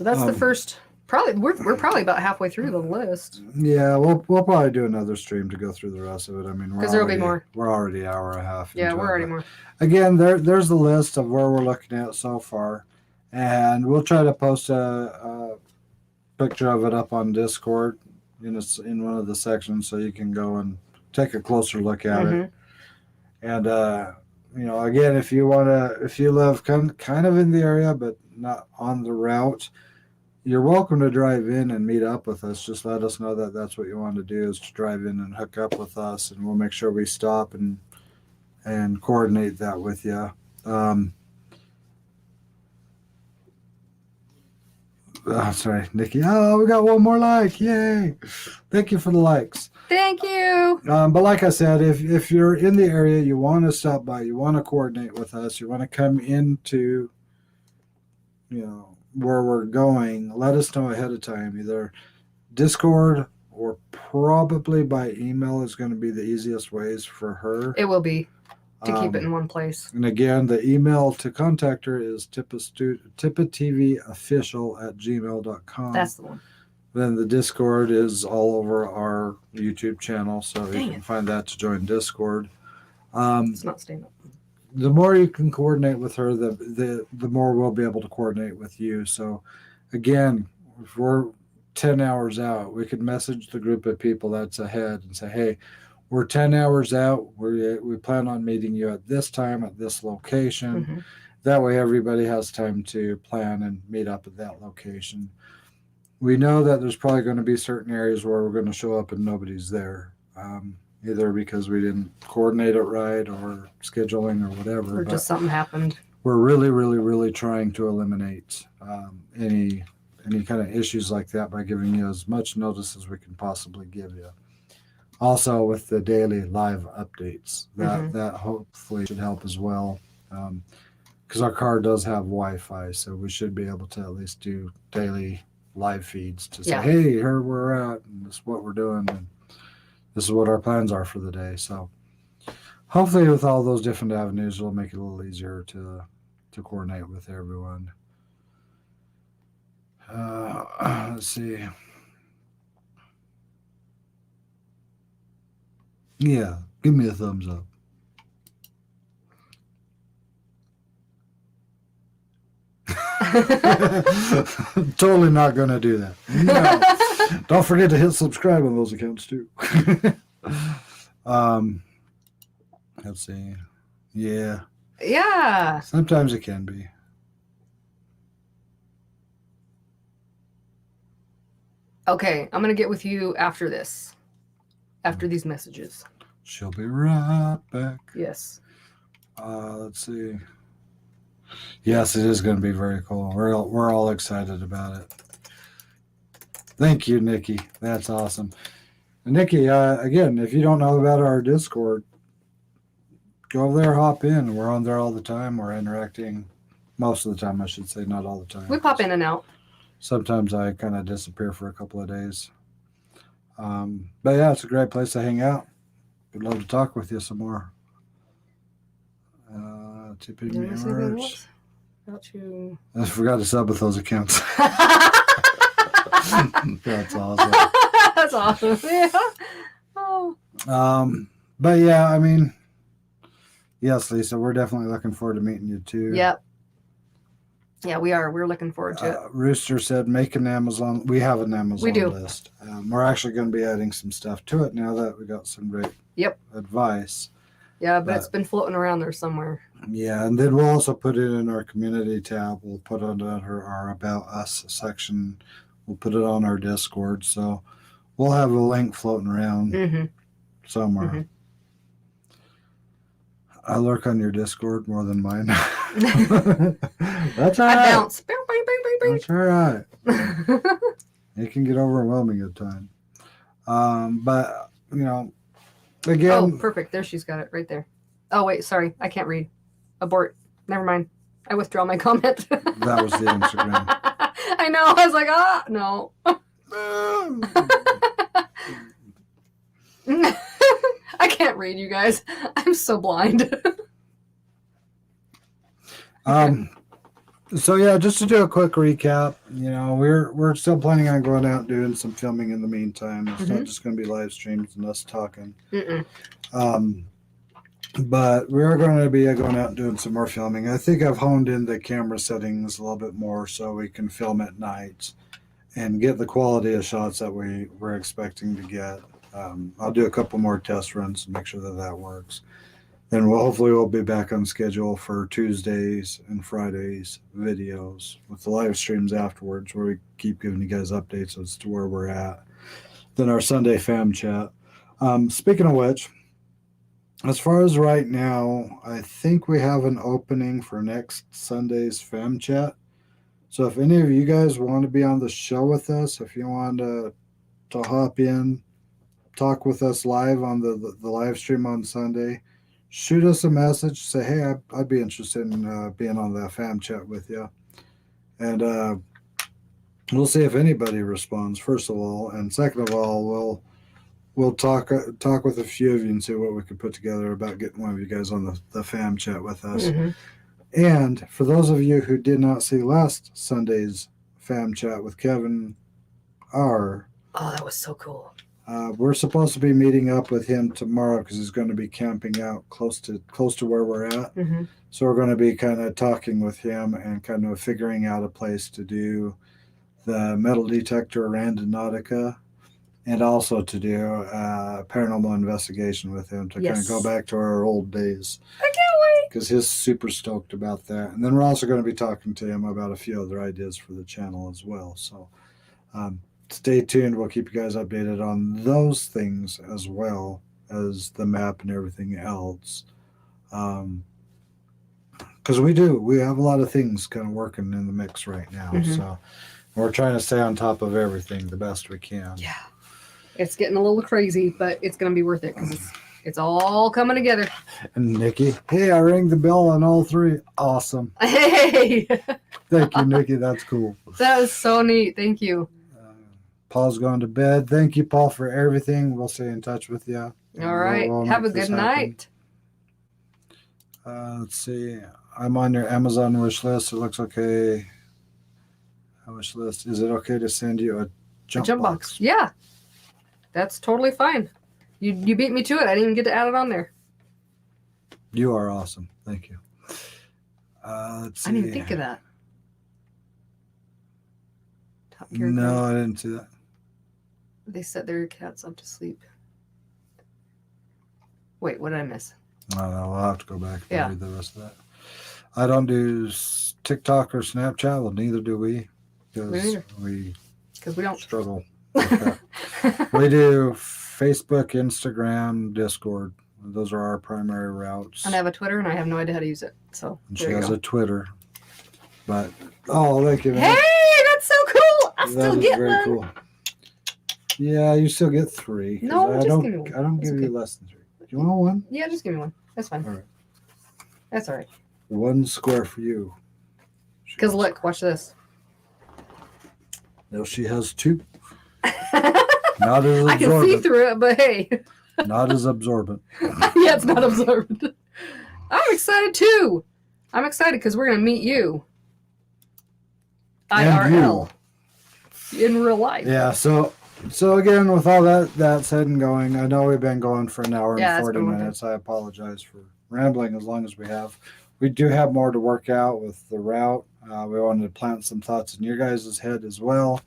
that's the first. Probably we're probably about halfway through the list. Yeah, we'll probably do another stream to go through the rest of it. I mean, because there'll be more. We're already an hour and a half. Yeah, we're already more. Again, there's the list of where we're looking at so far, and we'll try to post a picture of it up on Discord in one of the sections so you can go and take a closer look at it. And again, if you live kind of in the area but not on the route, you're welcome to drive in and meet up with us. Just let us know that that's what you want to do, is to drive in and hook up with us, and we'll make sure we stop and coordinate that with you. Sorry, Nikki. Oh, we got one more like. Yay. Thank you for the likes. Thank you. But like I said, if you're in the area, you want to stop by, you want to coordinate with us, you want to come into, where we're going, let us know ahead of time. Either Discord or probably by email is going to be the easiest ways for her. It will be, to keep it in one place. And again, the email to contact her is tipatvofficial@gmail.com. That's the one. Then the Discord is all over our YouTube channel, so you can find that to join Discord. It's not staying up. The more you can coordinate with her, the more we'll be able to coordinate with you. So again, if we're 10 hours out, we could message the group of people that's ahead and say, hey, we're 10 hours out. We plan on meeting you at this time at this location. Mm-hmm. That way everybody has time to plan and meet up at that location. We know that there's probably going to be certain areas where we're going to show up and nobody's there. Either because we didn't coordinate it right or scheduling or whatever. Or just something happened. We're really, really, really trying to eliminate any kind of issues like that by giving you as much notice as we can possibly give you. Also with the daily live updates, that hopefully should help as well. Because our car does have Wi-Fi, so we should be able to at least do daily live feeds to say, hey, here we're at, and this is what we're doing, and this is what our plans are for the day. So hopefully with all those different avenues, it'll make it a little easier to to coordinate with everyone. Let's see. Yeah, give me a thumbs up. Totally not going to do that. No. Don't forget to hit subscribe on those accounts too. Let's see. Yeah. Yeah. Sometimes it can be. Okay, I'm going to get with you after this. After these messages. She'll be right back. Yes. Let's see. Yes, it is going to be very cool. We're all excited about it. Thank you, Nikki. That's awesome. And Nikki, again, if you don't know about our Discord, go over there, hop in. We're on there all the time. We're interacting most of the time, I should say, not all the time. We pop in and out. Sometimes I kind of disappear for a couple of days. But yeah, it's a great place to hang out. We'd love to talk with you some more. TIPA FAM Road. About you. I forgot to sub with those accounts. That's awesome. That's awesome. Yeah. Oh. But yeah, I mean, yes, Lisa, we're definitely looking forward to meeting you too. Yep. Yeah, we are. We're looking forward to it. Rooster said, make an Amazon. We have an Amazon list. We're actually going to be adding some stuff to it now that we got some great advice. Yeah, but it's been floating around there somewhere. Yeah, and then we'll also put it in our community tab. We'll put it under our About Us section. We'll put it on our Discord. So we'll have a link floating around somewhere. Mm-hmm. I lurk on your Discord more than mine. That's all right. I bounce. That's all right. It can get overwhelming at times. But, you know, again. Oh, perfect. There she's got it right there. Oh, wait. Sorry. I can't read. Abort. Never mind. I withdraw my comment. That was the Instagram. I know. I was like, no. I can't read, you guys. I'm so blind. So yeah, just to do a quick recap, you know, we're still planning on going out and doing some filming in the meantime. It's not just going to be live streams and us talking. But we are going to be going out and doing some more filming. I think I've honed in the camera settings a little bit more so we can film at night and get the quality of shots that we're expecting to get. I'll do a couple more test runs and make sure that works. Then hopefully we'll be back on schedule for Tuesdays and Fridays videos with the live streams afterwards, where we keep giving you guys updates as to where we're at. Then our Sunday fam chat. Speaking of which, as far as right now, I think we have an opening for next Sunday's fam chat. So if any of you guys want to be on the show with us, if you want to hop in, talk with us live on the live stream on Sunday, shoot us a message, say, hey, I'd be interested in being on that fam chat with you. And we'll see if anybody responds, first of all. And second of all, we'll talk with a few of you and see what we could put together about getting one of you guys on the fam chat with us. And for those of you who did not see last Sunday's fam chat with Kevin R. Oh, that was so cool. We're supposed to be meeting up with him tomorrow because he's going to be camping out close to where we're at. So we're going to be kind of talking with him and kind of figuring out a place to do the metal detector Randonautica, and also to do paranormal investigation with him to kind of go back to our old days. I can't wait. Because he's super stoked about that. And then we're also going to be talking to him about a few other ideas for the channel as well. So stay tuned. We'll keep you guys updated on those things as well as the map and everything else. Because we have a lot of things kind of working in the mix right now. So we're trying to stay on top of everything the best we can. Yeah. It's getting a little crazy, but it's going to be worth it because it's all coming together. And Nikki, hey, I rang the bell on all three. Awesome. Hey. Thank you, Nikki. That's cool. That was so neat. Thank you. Paul's going to bed. Thank you, Paul, for everything. We'll stay in touch with you. All right. Have a good night. Let's see. I'm on your Amazon wish list. It looks okay. Wish list. Is it okay to send you a jump box? Yeah, that's totally fine. You beat me to it. I didn't even get to add it on there. You are awesome. Thank you. Let's see. I didn't even think of that. Top Gear No, Grant. I didn't see that. They set their cats up to sleep. Wait, what did I miss? I don't know. I'll have to go back and read the rest of that. I don't do TikTok or Snapchat. Well, neither do we. Because we don't struggle with that. We do Facebook, Instagram, Discord. Those are our primary routes. And I have a Twitter, and I have no idea how to use it. So and she has a Twitter. But, thank you, man. Hey, that's so cool. I still get very one. Cool. Yeah, you still get 3. No, I just don't, give me one. I don't give you less than 3. Do you want one? Yeah, just give me one. That's fine. All right. That's all right. 1 square for you. Because look, watch this. No, she has 2. Not as absorbent. I can see through it, but hey. Not as absorbent. Yeah, it's not absorbent. I'm excited too. I'm excited because we're going to meet you. IRL. In real life. Yeah, so again, with all that said and going, I know we've been going for an hour and 40 minutes. I apologize for rambling as long as we have. We do have more to work out with the route. We wanted to plant some thoughts in your guys' head as well.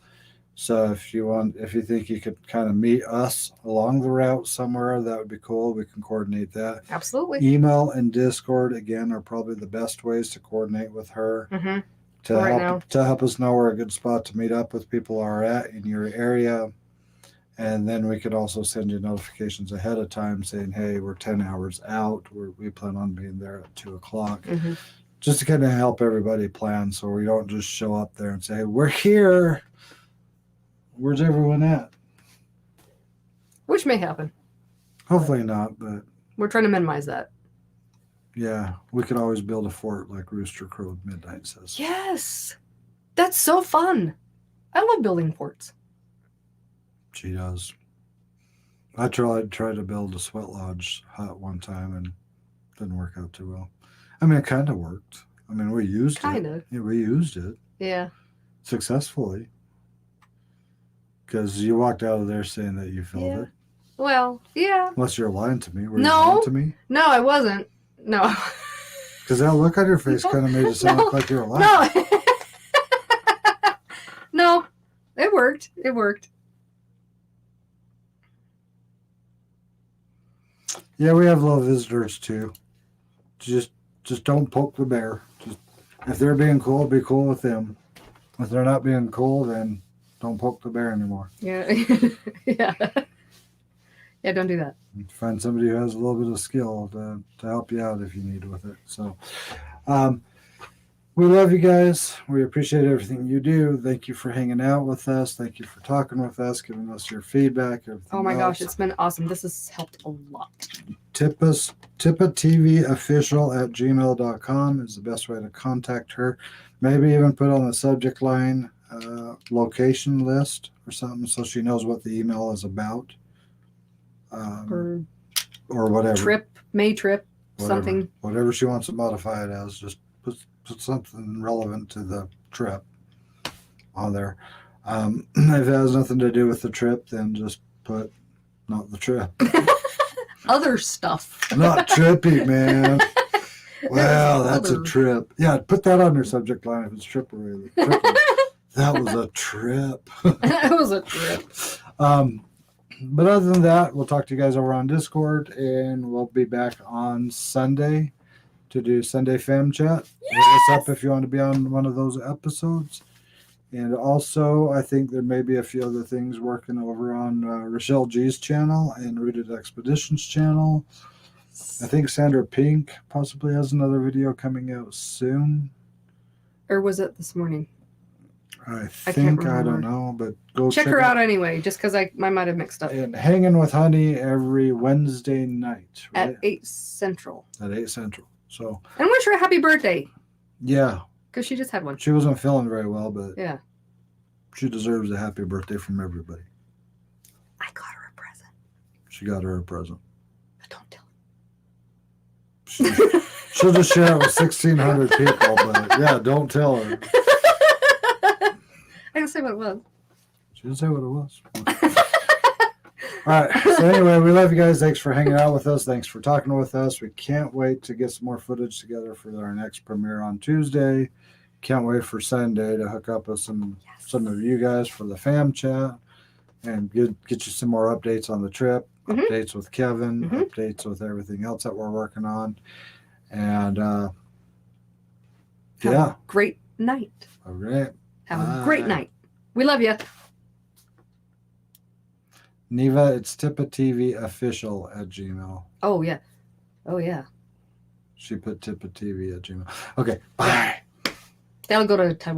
So if you think you could kind of meet us along the route somewhere, that would be cool. We can coordinate that. Absolutely. Email and Discord, again, are probably the best ways to coordinate with her. Mm-hmm. To help us know where a good spot to meet up with people are at in your area. And then we could also send you notifications ahead of time saying, hey, we're 10 hours out. We plan on being there at 2 o'clock. Mm-hmm. Just to kind of help everybody plan so we don't just show up there and say, hey, we're here. Where's everyone at? Which may happen. Hopefully not, but we're trying to minimize that. Yeah, we could always build a fort like Rooster Crow Midnight says. Yes. That's so fun. I love building forts. She does. I tried to build a sweat lodge hut one time and didn't work out too well. I mean, it kind of worked. I mean, we used it. Yeah, we used it. Yeah. Successfully. Because you walked out of there saying that you filled it. Well, yeah. Unless you're lying to me. Were you lying to me? No, I wasn't. No. Because that look on your face kind of made it sound like you were lying. No. No. It worked. It worked. Yeah, we have low visitors too. Just don't poke the bear. Just if they're being cool, be cool with them. If they're not being cool, then don't poke the bear anymore. Yeah. Yeah. Yeah, don't do that. Find somebody who has a little bit of skill to help you out if you need with it. So we love you guys. We appreciate everything you do. Thank you for hanging out with us. Thank you for talking with us, giving us your feedback. Oh my gosh, it's been awesome. This has helped a lot. TIPA TVofficial@gmail.com is the best way to contact her. Maybe even put on the subject line location list or something so she knows what the email is about. Or whatever. May trip, something. Whatever she wants to modify it as, just put something relevant to the trip on there. If it has nothing to do with the trip, then just put not the trip. Other stuff. Not trippy, man. Well, that's a trip. Yeah, put that on your subject line if it's trip related. That was a trip. It was a trip. But other than that, we'll talk to you guys over on Discord, and we'll be back on Sunday to do Sunday Fam Chat. Yes! Hit us up if you want to be on one of those episodes. And also, I think there may be a few other things working over on Rochelle G's channel and Rooted Expeditions channel. I think Sandra Pink possibly has another video coming out soon. Or was it this morning? I don't know, but go check her out anyway, just because I might have mixed up. And Hanging with Honey every Wednesday night. Right? At 8 Central. At 8 Central. So. And wish her a happy birthday. Yeah. Because she just had one. She wasn't feeling very well, but yeah, she deserves a happy birthday from everybody. I got her a present. She got her a present. But don't tell her. She'll just share it with 1,600 people, but yeah, don't tell her. I can say what it was. She didn't say what it was. All right. So anyway, we love you guys. Thanks for hanging out with us. Thanks for talking with us. We can't wait to get some more footage together for our next premiere on Tuesday. Can't wait for Sunday to hook up with some of you guys for the fam chat and get you some more updates on the trip, updates with Kevin, updates with everything else that we're working on. And Have a great night. All right. Have a great night. We love you. Neva, it's tipatvofficial@gmail. Oh, yeah. Oh, yeah. She put tipaTV@gmail. Okay. Bye. That'll go to Taiwan.